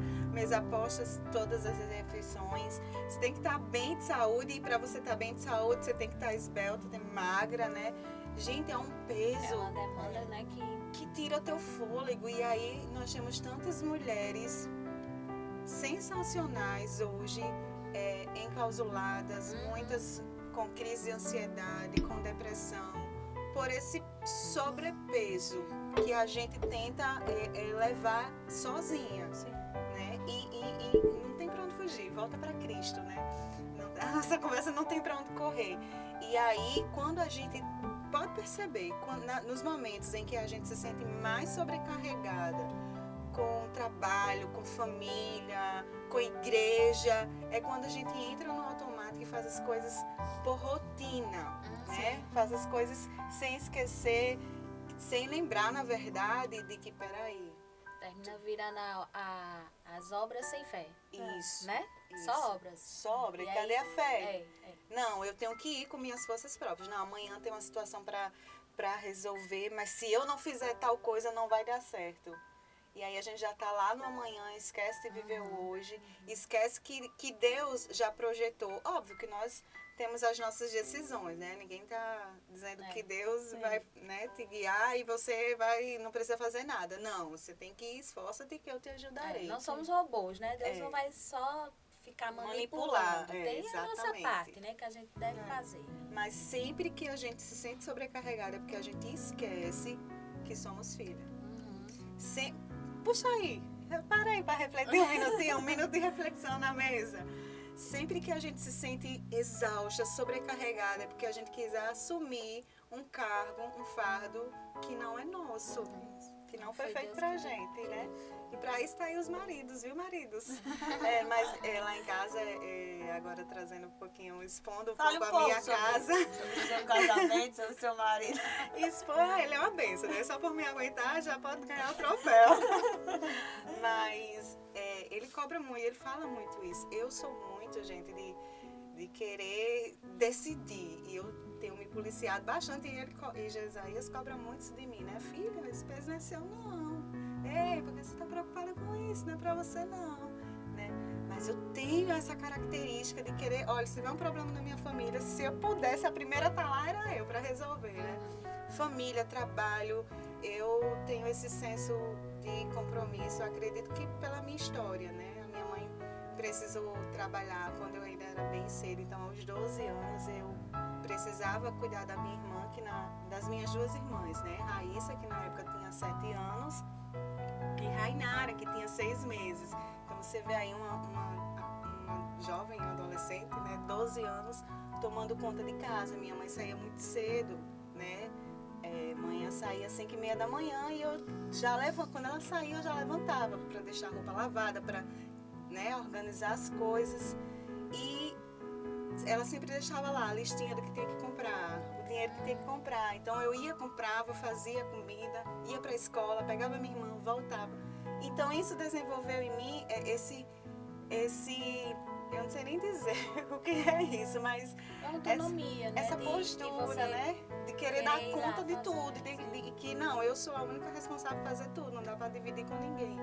posta, todas as refeições. Você tem que estar bem de saúde, e para você estar bem de saúde, você tem que estar esbelta, magra, né? Gente, é um peso. É uma demanda, né, que tira o teu fôlego. E aí nós temos tantas mulheres sensacionais hoje, enclausuladas, muitas com crise de ansiedade, com depressão, por esse sobrepeso que a gente tenta levar sozinha. Sim. Né? E não tem pra onde fugir, volta pra Cristo, né? A nossa conversa não tem pra onde correr. E aí, quando a gente pode perceber, nos momentos em que a gente se sente mais sobrecarregada com trabalho, com família, com igreja, é quando a gente entra no automático e faz as coisas por rotina, né? Faz as coisas sem esquecer, sem lembrar, na verdade, de que, peraí. Termina virando as obras sem fé. Isso. Né? Isso. Só obras. Só obra. E E cadê aí- a fé? É. Não, eu tenho que ir com minhas forças próprias. Não, amanhã tem uma situação para resolver, mas se eu não fizer tal coisa, não vai dar certo. E aí a gente já está lá no amanhã, esquece de viver o hoje, esquece que Deus já projetou. Óbvio que nós temos as nossas decisões, né? Ninguém está dizendo que Deus vai, né, te guiar e você não precisa fazer nada. Não, você tem que ir, esforça-te que eu te ajudarei. Não somos robôs, né? Deus não vai só ficar manipulando. Tem a nossa parte, né? Que a gente deve fazer. Mas sempre que a gente se sente sobrecarregada é porque a gente esquece que somos filhos. Puxa aí, para aí para refletir um minuto de reflexão na mesa. Sempre que a gente se sente exausta, sobrecarregada, é porque a gente quiser assumir um cargo, um fardo que não é nosso, que não foi feito pra gente, né? E pra isso tá aí os maridos, viu, maridos? Mas lá em casa, agora trazendo um pouquinho, expondo um pouco a minha casa. Sobre o seu casamento, sobre o seu marido. Ele é uma benção, né? Só por me aguentar já pode ganhar o troféu. Mas ele cobra muito, ele fala muito isso. Eu sou muito, gente, de querer decidir. E eu tenho me policiado bastante. E Jesaías cobra muito isso de mim, né? Filha, esse peso não é seu, não. Ei, porque você está preocupada com isso, não é pra você, não. Né? Mas eu tenho essa característica de querer, olha, se tiver um problema na minha família, se eu pudesse, a primeira tá lá era eu, para resolver, né? Família, trabalho, eu tenho esse senso de compromisso, eu acredito que pela minha história, né? A minha mãe precisou trabalhar quando eu ainda era bem cedo, então aos 12 anos eu precisava cuidar da minha irmã, das minhas duas irmãs, né? Raíssa, que na época tinha 7 anos, e Rainara, que tinha 6 meses. Então você vê aí uma jovem, uma adolescente, né? 12 anos, tomando conta de casa. Minha mãe saía muito cedo, né? Manhã saía às 5h30 da manhã e eu já quando ela saía eu já levantava para deixar a roupa lavada, para, né, organizar as coisas. E ela sempre deixava lá a listinha do que tinha que comprar, o dinheiro que tinha que comprar. Então eu ia, comprava, fazia comida, ia para a escola, pegava minha irmã, voltava. Então isso desenvolveu em mim esse eu não sei nem dizer o que é isso, mas autonomia, né? Essa postura, né? De querer dar conta de tudo, de que não, eu sou a única responsável por fazer tudo, não dá para dividir com ninguém.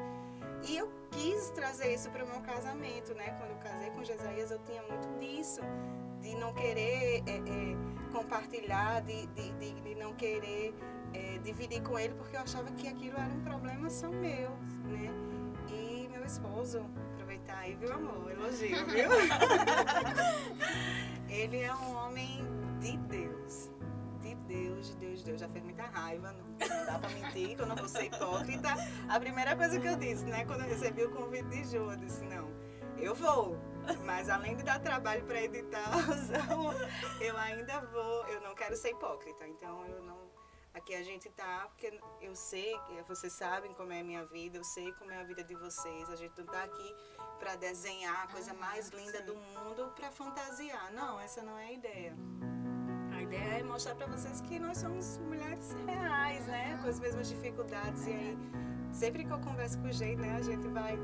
E eu quis trazer isso para o meu casamento, né? Quando eu casei com Jesaías, eu tinha muito disso, de não querer compartilhar, de não querer dividir com ele, porque eu achava que aquilo era um problema só meu, né? E meu esposo, aproveitar aí, viu, amor? Elogio, viu? Ele é um homem de Deus. De Deus. Já fez muita raiva, não dá pra mentir, que eu não vou ser hipócrita. A primeira coisa que eu disse, né, quando eu recebi o convite de Jô, eu disse, não, eu vou. Mas além de dar trabalho para editar, eu ainda vou, eu não quero ser hipócrita. Então eu não. Aqui a gente tá, porque eu sei, vocês sabem como é a minha vida, eu sei como é a vida de vocês. A gente não tá aqui para desenhar a coisa mais linda do mundo, para fantasiar. Não, essa não é a ideia. A ideia é mostrar para vocês que nós somos mulheres reais, né? Com as mesmas dificuldades. E aí, sempre que eu converso com o Jeito, né, a gente vai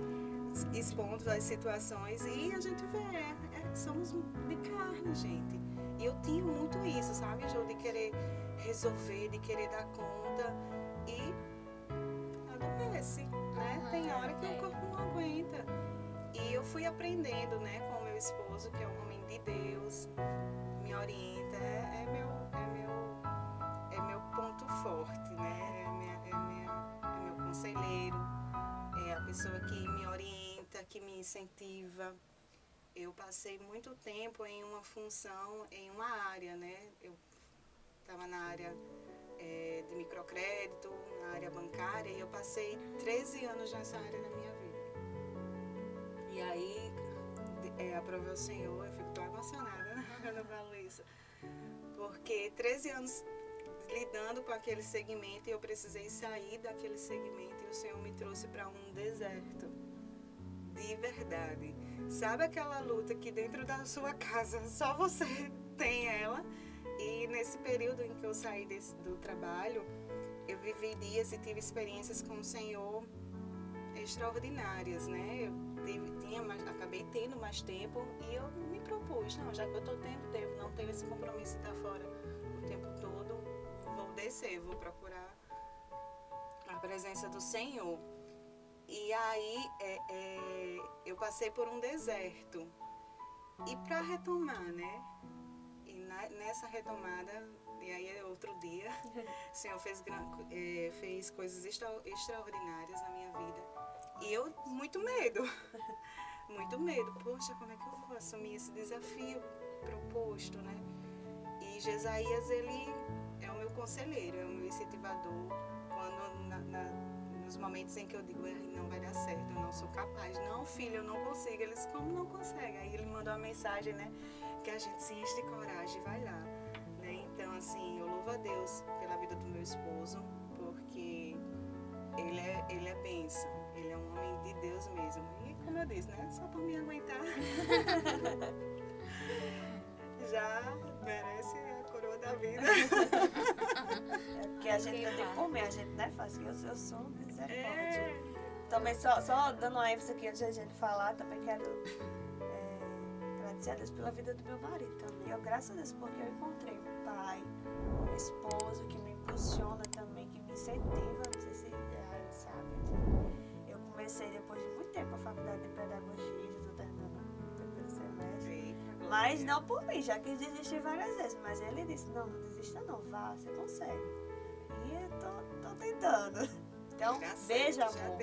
expondo as situações e a gente vê, somos de carne, gente. E eu tinha muito isso, sabe, Jô, de querer resolver, de querer dar conta e adoece, né? Tem hora que o corpo não aguenta. E eu fui aprendendo, né, com o meu esposo, que é um homem de Deus, me orienta, é meu ponto forte, né? É meu conselheiro, é a pessoa que me orienta, que me incentiva. Eu passei muito tempo em uma função, em uma área, né? Eu estava na área de microcrédito, na área bancária, e eu passei 13 anos nessa área da minha vida. E aí, aprove o Senhor, eu fico tão emocionada quando eu falo isso. Porque 13 anos lidando com aquele segmento e eu precisei sair daquele segmento e o Senhor me trouxe para um deserto. De verdade. Sabe aquela luta que dentro da sua casa só você tem ela? E nesse período em que eu saí do trabalho, eu vivi dias e tive experiências com o Senhor extraordinárias, né? Acabei tendo mais tempo e eu me propus, não, já que eu estou tendo tempo, não tenho esse compromisso de estar fora o tempo todo, vou descer, vou procurar a presença do Senhor. E aí eu passei por um deserto. E para retomar, né? E nessa retomada, e aí é outro dia, o Senhor fez coisas extraordinárias na minha vida. E eu, muito medo. Poxa, como é que eu vou assumir esse desafio proposto, né? E Jesaías, ele é o meu conselheiro, é o meu incentivador. Quando nos momentos em que eu digo, não vai dar certo, eu não sou capaz. Não, filho, eu não consigo. Eles, como não consegue? Aí ele mandou uma mensagem, né? Que a gente se enche de coragem e vai lá. Né? Então, assim, eu louvo a Deus pela vida do meu esposo, porque ele é bênção. Ele é um homem de Deus mesmo. E como eu disse, né? Só por me aguentar. Já merece a coroa da vida. É porque a gente não tem como comer, a gente não é fácil. Eu sou misericórdia. Também só dando uma ênfase aqui antes de a gente falar, também quero agradecer a Deus pela vida do meu marido também. Eu, graças a Deus, porque eu encontrei um pai, um esposo que me impulsiona também, que me incentiva, não sei se a gente sabe. Eu comecei depois de muito tempo a faculdade de pedagogia, já estou terminando o primeiro semestre. Mas não por mim, já quis desistir várias vezes, mas ele disse, não desista não, vá, você consegue. E eu tô tentando. Então, beijo, amor.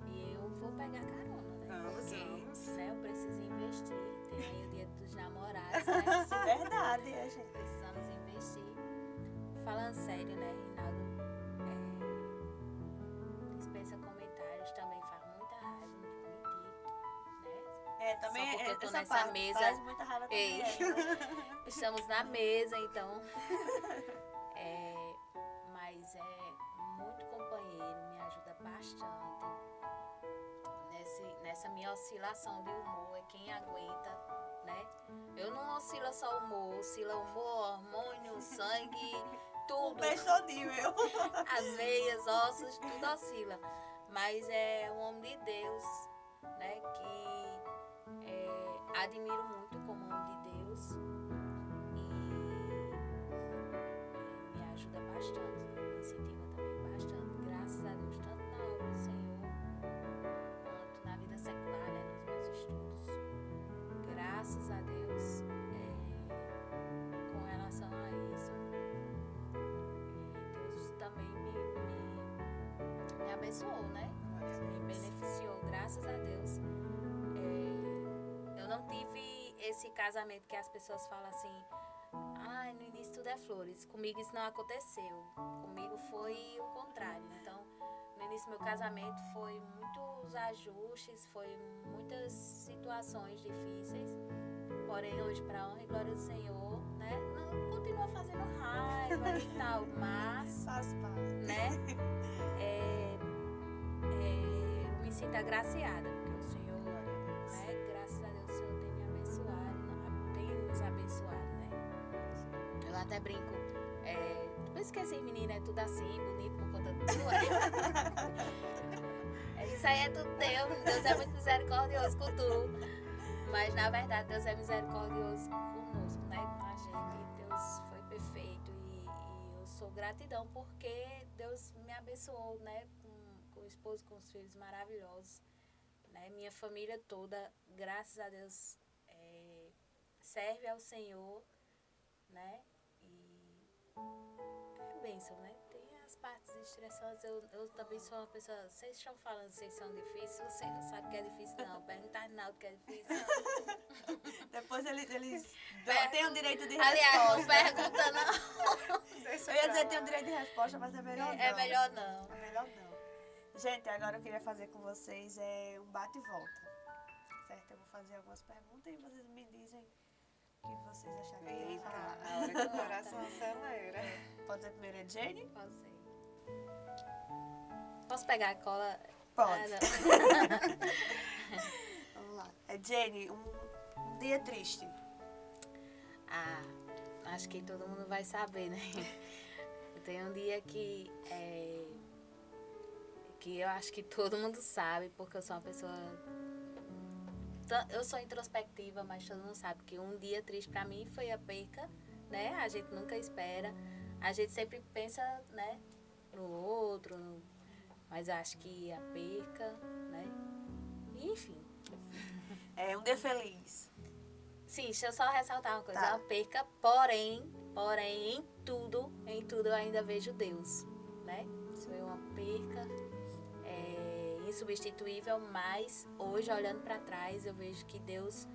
E eu vou pegar carona, né? Vamos. Né, eu preciso investir. Tem aí o dia dos namorados, né? Isso é verdade, gente. Precisamos investir. Falando sério, né, Reinaldo? Dispensa comentários, também faz muita raiva, não vou mentir, né? Também Só porque eu tô essa nessa parte mesa. faz muita raiva também. Estamos na mesa, então. Mas é muito companheiro, me ajuda bastante. Nessa minha oscilação de humor, é quem aguenta, né? Eu não oscilo só humor, oscila humor, hormônio, sangue, tudo. O peixe todinho, meu. As veias, ossos, tudo oscila. Mas é um homem de Deus, né? Que admiro muito como homem de Deus. E me ajuda bastante, me incentiva também bastante. Graças a Deus, tanto na obra do Senhor, quanto na vida secular, né? Nos meus estudos. Graças a Deus, com relação a isso, Deus também me abençoou, né? Me beneficiou, graças a Deus. Eu não tive esse casamento que as pessoas falam assim, no início tudo é flores. Comigo isso não aconteceu. Comigo foi o contrário. Então, no início do meu casamento foi muitos ajustes, foi muitas situações difíceis. Porém, hoje, para honra e glória do Senhor, né? Não continua fazendo raiva e tal, mas, Faz parte. né? Eu me sinto agraciada, porque o Senhor, né? Graças a Deus, o Senhor tem me abençoado, tem nos abençoado, né? Eu até brinco, por isso que esses meninos é tudo assim, bonito por conta de tu. Isso aí é tudo Deus é muito misericordioso com tu. Mas na verdade Deus é misericordioso conosco, né? Com a gente. Deus foi perfeito e eu sou gratidão porque Deus me abençoou, né? Com o esposo, com os filhos maravilhosos, né? Minha família toda, graças a Deus, serve ao Senhor, né? E é bênção, né? Tem as partes estressantes. Eu também sou uma pessoa. Vocês estão falando que vocês são difíceis? Vocês não sabem que é difícil, não. Perguntar a Rinaldo que é difícil. Depois eles têm o direito de Aliás, não resposta. pergunta, não. Eu ia dizer que tem o direito de resposta, mas é melhor não. É melhor não. É melhor não. Gente, agora eu queria fazer com vocês um bate e volta. Certo? Eu vou fazer algumas perguntas e vocês me dizem que vocês acharam que eu ia Eita, falar. a hora que o coração acelera. Pode ser primeiro a Jenny? Pode ser. Posso pegar a cola? Pode. Não. Vamos lá. Jenny, um dia triste. Acho que todo mundo vai saber, né? Tem um dia que eu acho que todo mundo sabe, porque eu sou uma pessoa... Eu sou introspectiva, mas todo mundo sabe que um dia triste pra mim foi a perca, né? A gente nunca espera. A gente sempre pensa, né, no outro, mas eu acho que a perca, né? Enfim. Um dia feliz. Sim, deixa eu só ressaltar uma coisa. Tá. É uma perca, porém, em tudo eu ainda vejo Deus, né? Isso é uma perca insubstituível, mas hoje, olhando para trás, eu vejo que Deus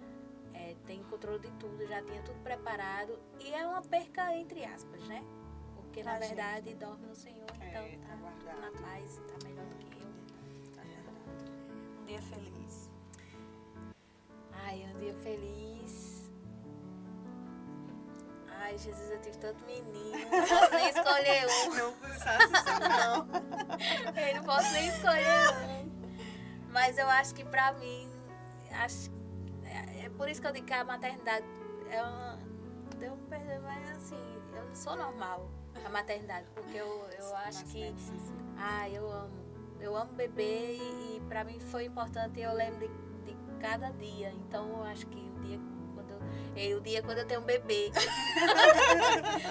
tem controle de tudo, já tinha tudo preparado, e é uma perca entre aspas, né? Porque, na verdade, dorme no Senhor, então tá tá guardado. na paz, tá melhor do que eu. Um dia feliz. Ai, um dia feliz. Ai, Jesus, eu tive tanto menino. Não posso nem escolher um. Não pensasse isso, não. Eu não posso nem escolher um. Mas eu acho que pra mim, é por isso que eu digo que a maternidade é uma... Deus me perdoe, mas assim, eu não sou normal a maternidade. Porque eu acho que... Eu amo bebê e pra mim foi importante. Eu lembro de cada dia. Então eu acho que o dia quando eu tenho um bebê.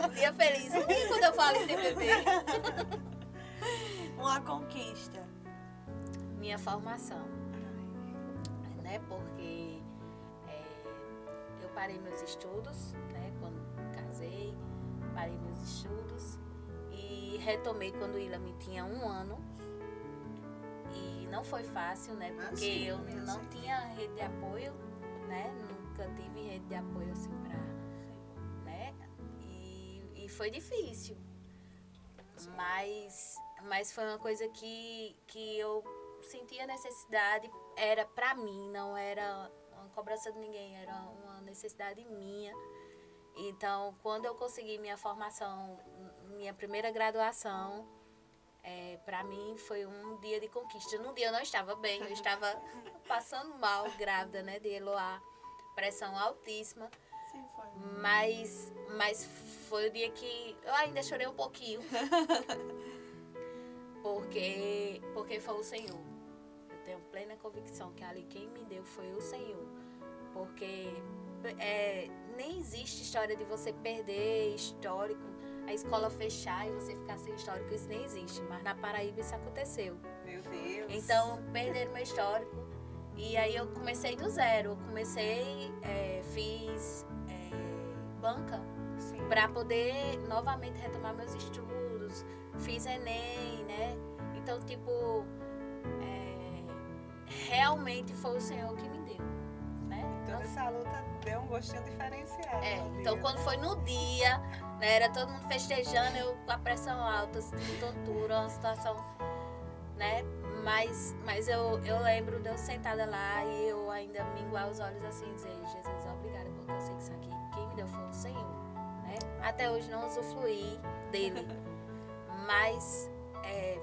Um dia feliz. Um dia quando eu falo em ter bebê. Uma conquista. Minha formação. Né? Porque eu parei meus estudos, né? Quando casei, parei meus estudos e retomei quando o Ilami tinha 1 ano. E não foi fácil, né? Porque eu não tinha rede de apoio, né? Nunca tive rede de apoio assim pra... né? E foi difícil. Mas foi uma coisa que eu sentia necessidade, era pra mim, não era uma cobrança de ninguém, era uma necessidade minha. Então, quando eu consegui minha formação, minha primeira graduação, pra mim foi um dia de conquista. Num dia eu não estava bem, eu estava passando mal, grávida, né, de Eloá, pressão altíssima. Sim, foi. Mas foi o dia que eu ainda chorei um pouquinho. Porque foi o Senhor. Eu tenho plena convicção que ali quem me deu foi o Senhor. Porque nem existe história de você perder histórico, a escola fechar e você ficar sem histórico, isso nem existe. Mas na Paraíba isso aconteceu. Meu Deus. Então, perderam meu histórico. E aí eu comecei do zero. Eu comecei, fiz banca para poder novamente retomar meus estudos. Fiz Enem, né? Então, tipo, realmente foi o Senhor que me deu, né? Toda essa luta deu um gostinho diferenciado. Então, quando foi no dia, né, era todo mundo festejando, eu com a pressão alta, tontura, uma situação, né? Mas eu lembro de eu sentada lá e eu ainda minguar os olhos assim e dizer, Jesus, obrigada, porque eu sei que isso aqui, quem me deu foi o Senhor, né? Até hoje não usufruí dele, mas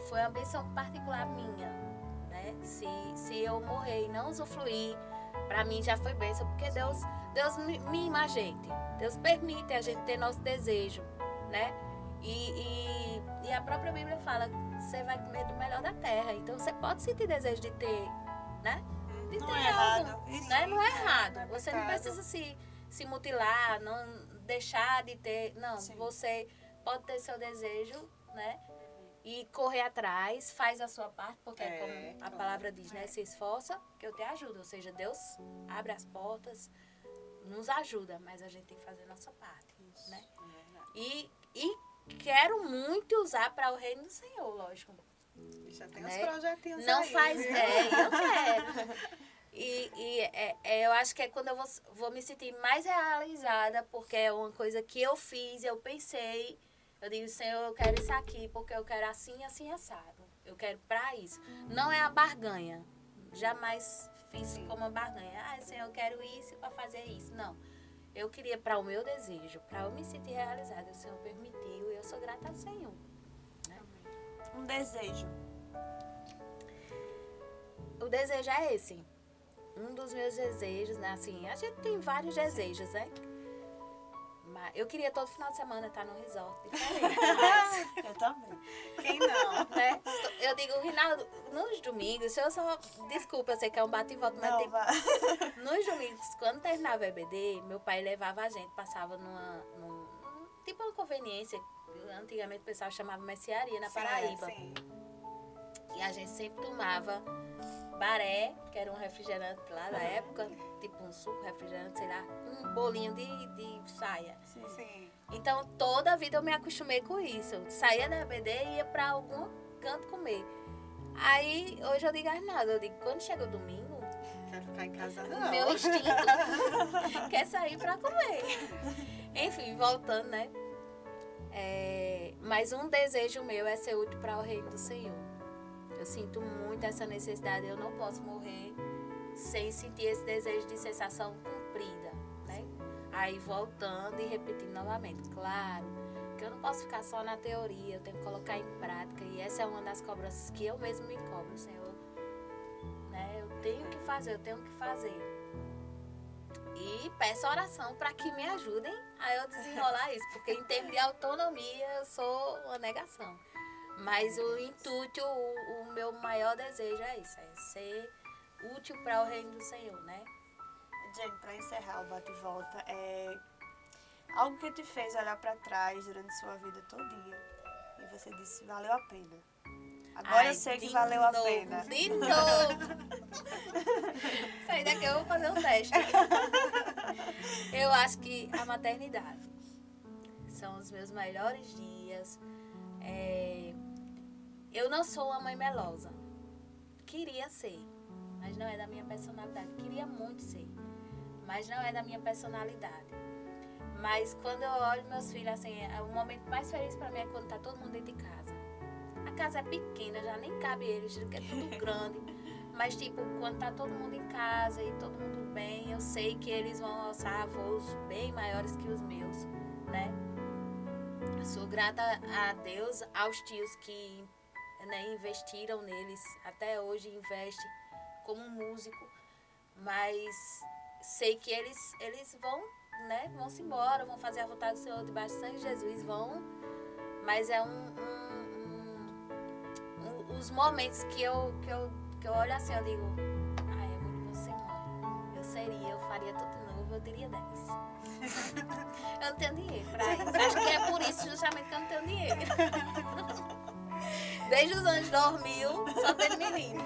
foi uma bênção particular minha, né? Se eu morrer e não usufruir, pra mim já foi bênção, porque Deus mima a gente, Deus permite a gente ter nosso desejo, né? E a própria Bíblia fala que você vai comer do melhor da terra. Então você pode sentir desejo de ter, né? De Não ter é algo, errado. Isso né? Não é errado. é Você não pecado. precisa se mutilar, não deixar de ter. Não, Sim. você pode ter seu desejo, né? E correr atrás, faz a sua parte, porque como a palavra diz, né? Se esforça, que eu te ajudo. Ou seja, Deus abre as portas, nos ajuda, mas a gente tem que fazer a nossa parte, né? E quero muito usar para o reino do Senhor, lógico. Já tem né? uns projetinhos Não aí, faz, viu? eu quero. Eu acho que é quando eu vou me sentir mais realizada, porque é uma coisa que eu fiz, eu pensei, eu digo, Senhor, eu quero isso aqui, porque eu quero assim, assim, assado. Eu quero pra isso. Não é a barganha. Jamais fiz como uma barganha. Senhor, eu quero isso para fazer isso. Não. eu queria para o meu desejo, para eu me sentir realizada. O Senhor permitiu e eu sou grata ao Senhor. Um desejo. O desejo é esse. Um dos meus desejos, né? Assim, a gente tem vários desejos, né? Mas eu queria todo final de semana estar num resort diferente. Mas, Eu também. Quem não? né? Eu digo, Rinaldo, nos domingos, eu só. Desculpa, eu sei que é um bate e volta, mas Não, tem. vá. Nos domingos, quando terminava o EBD, meu pai levava a gente, passava tipo uma conveniência. Antigamente o pessoal chamava mercearia na Paraíba. Sim. E a gente sempre tomava baré, que era um refrigerante lá da época, tipo um suco, refrigerante, sei lá, um bolinho de saia. Sim. Então toda a vida eu me acostumei com isso. Eu saía da EBD e ia pra algum canto comer. Aí hoje eu digo nada, eu digo, quando chega o domingo, Quero ficar em casa o não. meu instinto quer sair pra comer. Enfim, voltando, né? Mas um desejo meu é ser útil para o reino do Senhor. Eu sinto muito essa necessidade. Eu não posso morrer sem sentir esse desejo de sensação cumprida, né? Aí voltando e repetindo novamente. Claro que eu não posso ficar só na teoria, eu tenho que colocar em prática. E essa é uma das cobranças que eu mesmo me cobro, Senhor. Né? Eu tenho que fazer. E peço oração para que me ajudem a eu desenrolar isso. Porque em termos de autonomia, eu sou uma negação. Mas o intuito, o meu maior desejo é isso. É ser útil para o reino do Senhor, né? Jane, para encerrar o bate e volta, algo que te fez olhar para trás durante sua vida todinha e você disse, valeu a pena. Agora eu sei que valeu a pena. De novo! Sair daqui eu vou fazer um teste. Eu acho que a maternidade são os meus melhores dias. Eu não sou uma mãe melosa. Queria ser, mas não é da minha personalidade. Queria muito ser, mas não é da minha personalidade. Mas quando eu olho meus filhos, assim, o momento mais feliz pra mim é quando tá todo mundo dentro de casa. A casa é pequena, já nem cabe eles, que é tudo grande. Mas, tipo, quando tá todo mundo em casa e todo mundo bem, eu sei que eles vão alçar voos bem maiores que os meus, né? Eu sou grata a Deus, aos tios que, né, investiram neles, até hoje investem como músico, mas sei que eles vão, né, vão-se embora, vão fazer a vontade do Senhor debaixo do sangue de Jesus, vão, mas é os momentos que eu olho assim, eu digo, é muito você, mãe, eu faria tudo de novo, eu teria 10. Eu não tenho dinheiro pra isso. Acho que é por isso justamente que eu não tenho dinheiro. Desde os anos 2000, só tem menino.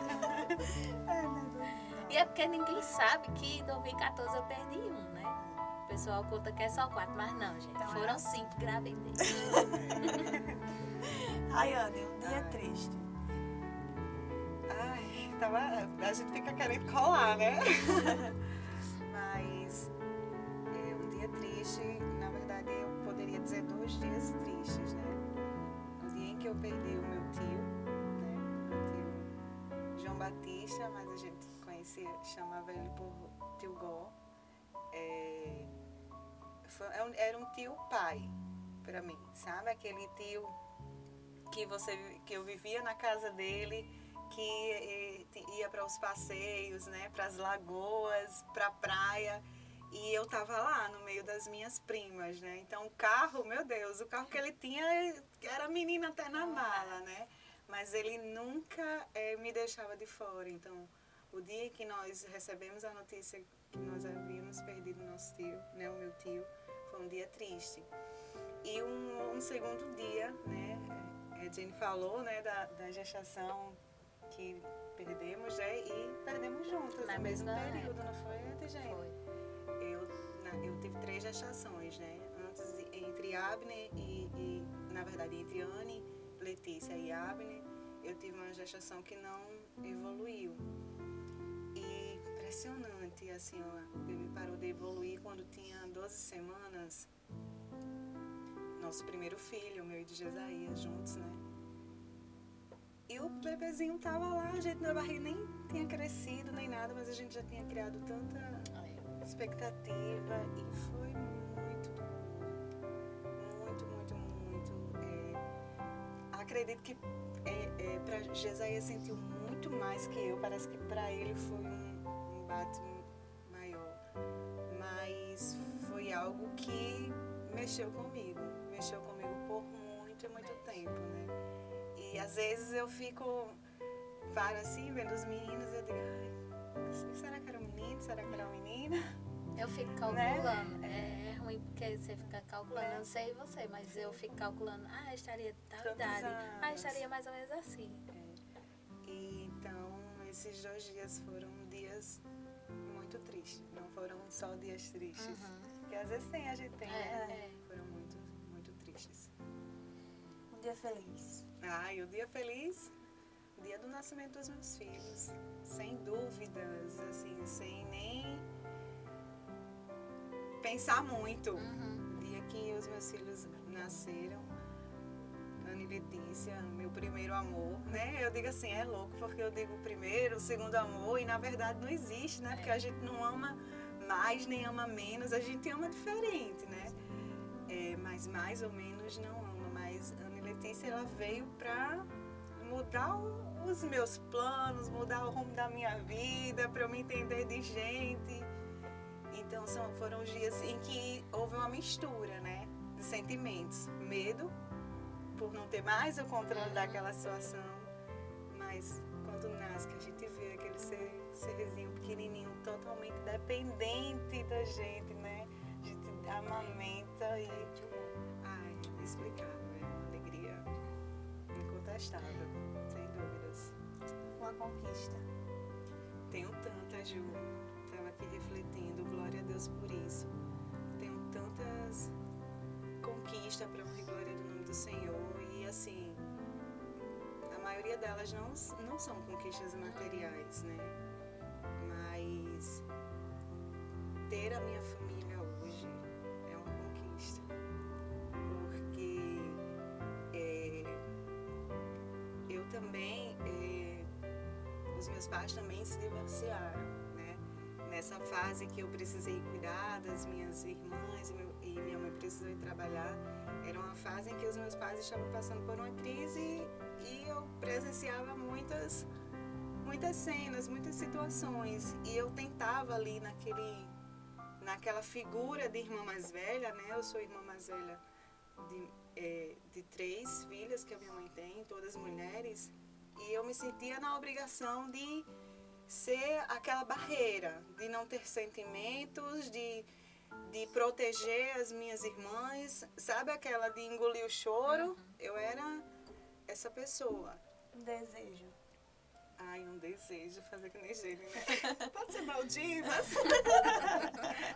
E é porque ninguém sabe que em 2014 eu perdi um, né? O pessoal conta que é só 4, mas não, gente. Então, foram 5 gravidez. Rayane, um dia triste. A gente fica querendo colar, né? Mas um dia triste, na verdade eu poderia dizer 2 dias tristes, né? O dia em que eu perdi o meu tio, né? O tio João Batista, mas a gente chamava ele por tio Gó. Era um tio pai para mim, sabe? Aquele tio que eu vivia na casa dele, que ia para os passeios, né, para as lagoas, para a praia, e eu tava lá no meio das minhas primas, né? Então o carro, meu Deus, o carro que ele tinha era menina até na mala, né? Mas ele nunca me deixava de fora. Então o dia que nós recebemos a notícia que nós havíamos perdido nosso tio, né, o meu tio, foi um dia triste. E um segundo dia, né, a Jane falou, né, da gestação que perdemos, né, e perdemos juntas no mesmo período, não foi, Jane? Foi. Eu tive 3 gestações, né, entre Abner e, na verdade, entre Anne, Letícia e Abner, eu tive uma gestação que não evoluiu. E impressionante, assim, o bebê parou de evoluir quando tinha 12 semanas. Nosso primeiro filho, o meu e de Jesaías, juntos, né? E o bebezinho tava lá, a gente na barriga nem tinha crescido nem nada, mas a gente já tinha criado tantas expectativa e foi muito duro. Acredito que para Jesaías sentiu muito mais que eu. Parece que para ele foi um bate maior. Mas foi algo que mexeu comigo por muito tempo, né? E às vezes eu paro assim, vendo os meninos e eu digo, ai, será que era um menino? Será que era uma menina? Eu fico calculando. É ruim porque você fica calculando. Eu não sei você, mas eu fico calculando. Estaria tal Tantos idade. anos. Estaria mais ou menos assim. E então, esses 2 dias foram dias muito tristes. Não foram só dias tristes. Porque às vezes a gente tem, né? Foram muito tristes. Um dia feliz. E o dia feliz, o dia do nascimento dos meus filhos. Sem dúvidas, assim, sem nem pensar muito. O dia que os meus filhos nasceram, Ana e Letícia, meu primeiro amor, né? Eu digo assim, é louco, porque eu digo o primeiro, o segundo amor, e na verdade não existe, né? Porque a gente não ama mais nem ama menos, a gente ama diferente, né? Mas mais ou menos não ama. Mas Ana e Letícia, ela veio pra mudar os meus planos, mudar o rumo da minha vida, pra eu me entender de gente. Então foram os dias em que houve uma mistura, né? De sentimentos. Medo, por não ter mais o controle daquela situação. Mas quando nasce, que a gente vê aquele serzinho pequenininho, totalmente dependente da gente, né? A gente amamenta e... é inexplicável, é uma alegria incontestável, sem dúvidas. Uma conquista. Tenho tanta, Ju. Estava aqui refletindo, glória a Deus por isso. Tenho tantas conquistas para honra e glória do nome do Senhor. E assim, a maioria delas não são conquistas materiais, né? Mas ter a minha família hoje é uma conquista. Porque eu também, os meus pais também se divorciaram, né? Nessa fase que eu precisei cuidar das minhas irmãs e minha mãe precisou ir trabalhar, era uma fase em que os meus pais estavam passando por uma crise e eu presenciava muitas cenas, muitas situações, e eu tentava ali naquela figura de irmã mais velha, né? Eu sou irmã mais velha de 3 filhas que a minha mãe tem, todas mulheres, e eu me sentia na obrigação de ser aquela barreira, de não ter sentimentos, de proteger as minhas irmãs, sabe aquela de engolir o choro? Eu era essa pessoa. Um desejo. Um desejo, fazer que nem gênio, né? Pode ser Maldivas?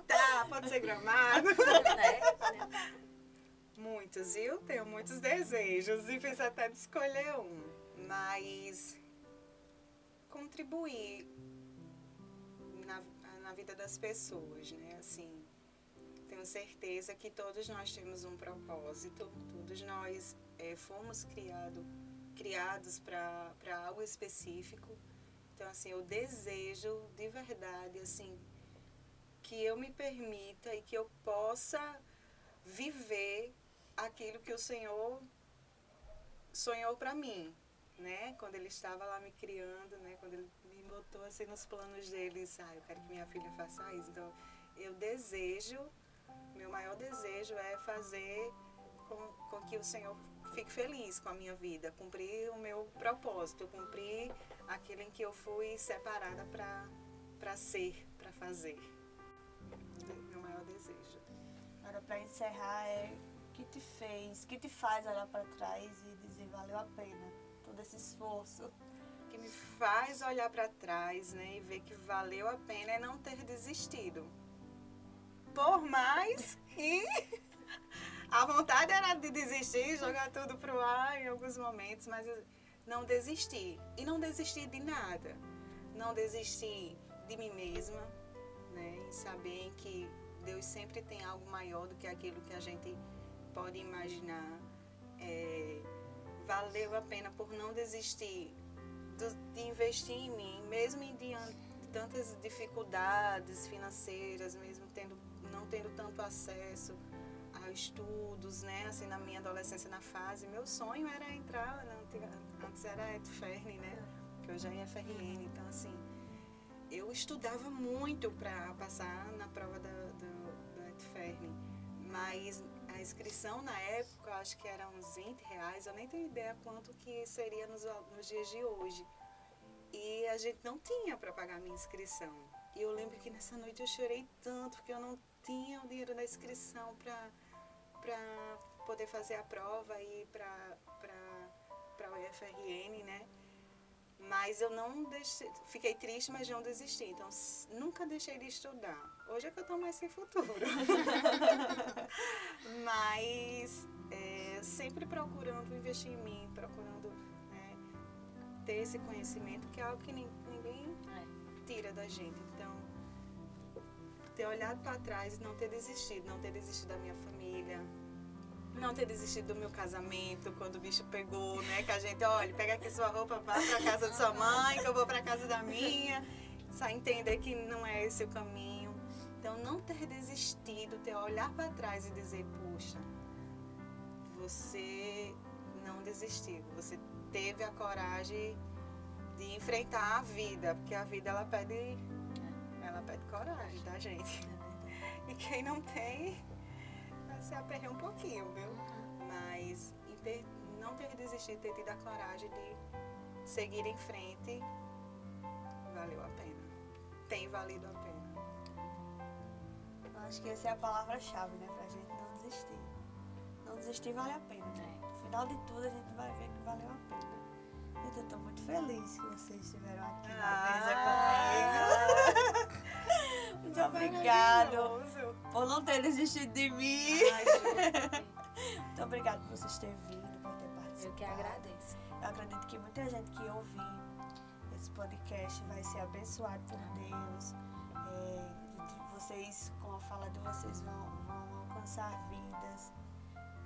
Tá, pode ser Gramado. Muitos, viu? Tenho muitos desejos e fiz até de escolher um. Mas contribuir na vida das pessoas, né? Assim, tenho certeza que todos nós temos um propósito, todos nós fomos criados para algo específico. Então, assim, eu desejo de verdade, assim, que eu me permita e que eu possa viver aquilo que o Senhor sonhou para mim, né? Quando Ele estava lá me criando, né? Quando Ele me botou assim nos planos dele, eu quero que minha filha faça isso. Então, meu maior desejo é fazer com que o Senhor fique feliz com a minha vida, cumprir o meu propósito, cumprir aquilo em que eu fui separada para ser, para fazer. Meu maior desejo. Agora, para encerrar, que te faz olhar para trás e dizer valeu a pena todo esse esforço? O que me faz olhar para trás, né, e ver que valeu a pena é não ter desistido. Por mais que a vontade era de desistir, jogar tudo pro ar em alguns momentos, mas eu não desisti. E não desisti de nada. Não desisti de mim mesma, né? E saber que Deus sempre tem algo maior do que aquilo que a gente pode imaginar. Valeu a pena por não desistir de investir em mim, mesmo tantas dificuldades financeiras, mesmo não tendo tanto acesso a estudos, né? Assim, na minha adolescência, na fase, meu sonho era entrar, antes era ETFERN, né? Que hoje é FRN, então assim, eu estudava muito para passar na prova do ETFERN, mas a inscrição na época, eu acho que era uns R$20, eu nem tenho ideia quanto que seria nos dias de hoje. E a gente não tinha para pagar a minha inscrição. E eu lembro que nessa noite eu chorei tanto, porque eu não tinha o dinheiro da inscrição para poder fazer a prova e ir para o IFRN, né? Mas eu não deixei, fiquei triste, mas não desisti. Então, nunca deixei de estudar. Hoje é que eu estou mais sem futuro. Mas sempre procurando investir em mim, procurando, né, ter esse conhecimento, que é algo que ninguém tira da gente. Então, ter olhado para trás e não ter desistido da minha família, não ter desistido do meu casamento, quando o bicho pegou, né? Que a gente, olha, pega aqui sua roupa, vá pra casa de sua mãe, que eu vou pra casa da minha. Só entender que não é esse o caminho. Então, não ter desistido, ter olhar para trás e dizer, puxa, você não desistiu. Você teve a coragem de enfrentar a vida, porque a vida, ela pede coragem da gente. E quem não tem, se aperreia um pouquinho, viu? Mas não ter desistido, ter tido a coragem de seguir em frente, valeu a pena. Tem valido a pena. Eu acho que essa é a palavra-chave, né? Pra gente não desistir. Não desistir vale a pena, né? No final de tudo, a gente vai ver que valeu a pena. Gente, eu tô muito feliz que vocês estiveram aqui na mesa comigo. Muito obrigado por não ter desistido de mim. Muito obrigada por vocês terem vindo, por ter participado. Eu que agradeço. Eu acredito que muita gente que ouvir esse podcast vai ser abençoado por Deus. Vocês, com a fala de vocês, vão alcançar vidas.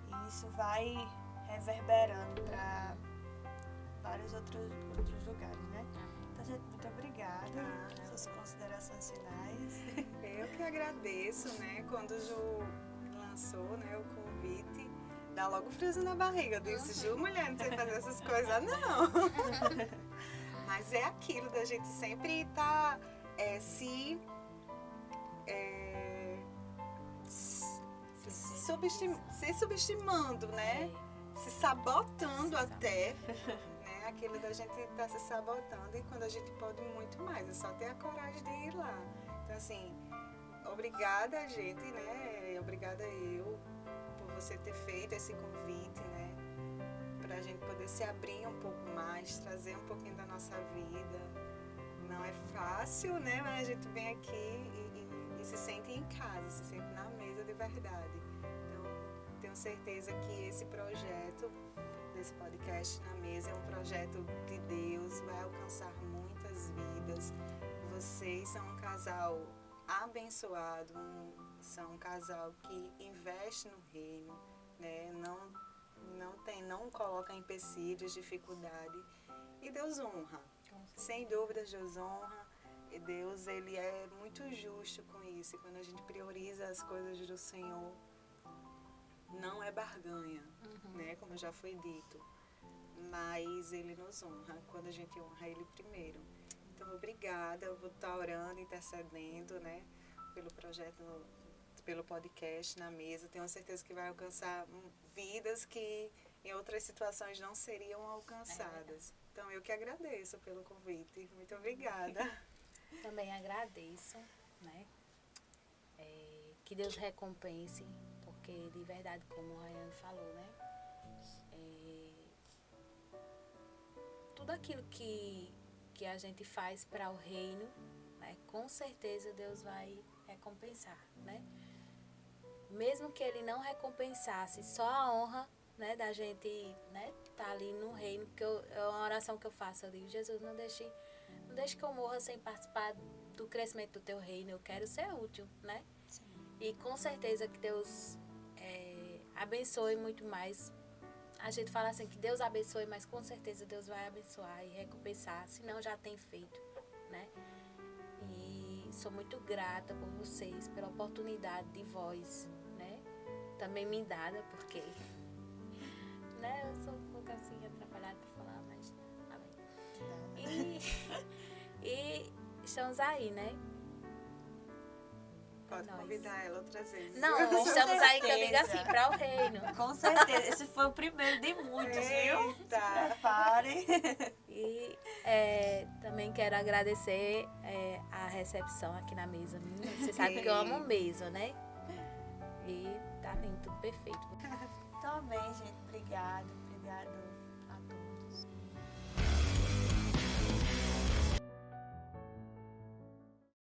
E isso vai reverberando para vários outros lugares, né? Então, gente, muito obrigada. Suas considerações finais. Eu que agradeço, né? Quando o Ju lançou, né, o convite, dá logo friozinho na barriga. Eu disse, Ju, mulher, não sei fazer essas coisas, não. Mas é aquilo da gente sempre estar se subestimando, né? Se sabotando até, né? Aquilo da gente estar se sabotando, e quando a gente pode muito mais, é só ter a coragem de ir lá. Então, assim, obrigada, gente, né? Obrigada eu por você ter feito esse convite, né? Pra gente poder se abrir um pouco mais, trazer um pouquinho da nossa vida. Não é fácil, né? Mas a gente vem aqui e se sente em casa, se sente na mesa de verdade. Então, tenho certeza que esse projeto, desse podcast na mesa, é um projeto de Deus, vai alcançar muitas vidas. Vocês são um casal abençoado, são um casal que investe no reino, né? Não coloca empecilhos, dificuldade, e Deus honra. Sem dúvidas, Deus honra. E Deus, ele é muito justo com isso. E quando a gente prioriza as coisas do Senhor, não é barganha, né? Como já foi dito. Mas ele nos honra quando a gente honra ele primeiro. Então, obrigada. Eu vou estar orando, intercedendo, né? Pelo projeto, pelo podcast na mesa. Tenho certeza que vai alcançar vidas que em outras situações não seriam alcançadas. Então, eu que agradeço pelo convite. Muito obrigada. Também agradeço, né? Que Deus recompense, porque de verdade, como o Rayane falou, né? Tudo aquilo que a gente faz para o reino, né? Com certeza Deus vai recompensar, né? Mesmo que Ele não recompensasse, só a honra, né, da gente, né, tá ali no reino, porque é uma oração que eu faço, eu digo, Jesus, não deixe que eu morra sem participar do crescimento do teu reino, eu quero ser útil, né? Sim. E com certeza que Deus abençoe muito mais. A gente fala assim, que Deus abençoe, mas com certeza Deus vai abençoar e recompensar, senão já tem feito, né? sou muito grata por vocês, pela oportunidade de voz, né? Também me dada, porque né, eu sou um pouco assim atrapalhada para falar, mas amém. E estamos aí, né? Pode nós. convidar ela outras vezes. Não, Com estamos aí, que eu digo certeza. assim, para o reino. Com certeza. Esse foi o primeiro de muitos, viu? Eita. Preparem. E também quero agradecer a recepção aqui na mesa minha. Você sabe que eu amo mesa, né? E tá lindo, tudo perfeito. Então, bem, gente. Obrigada.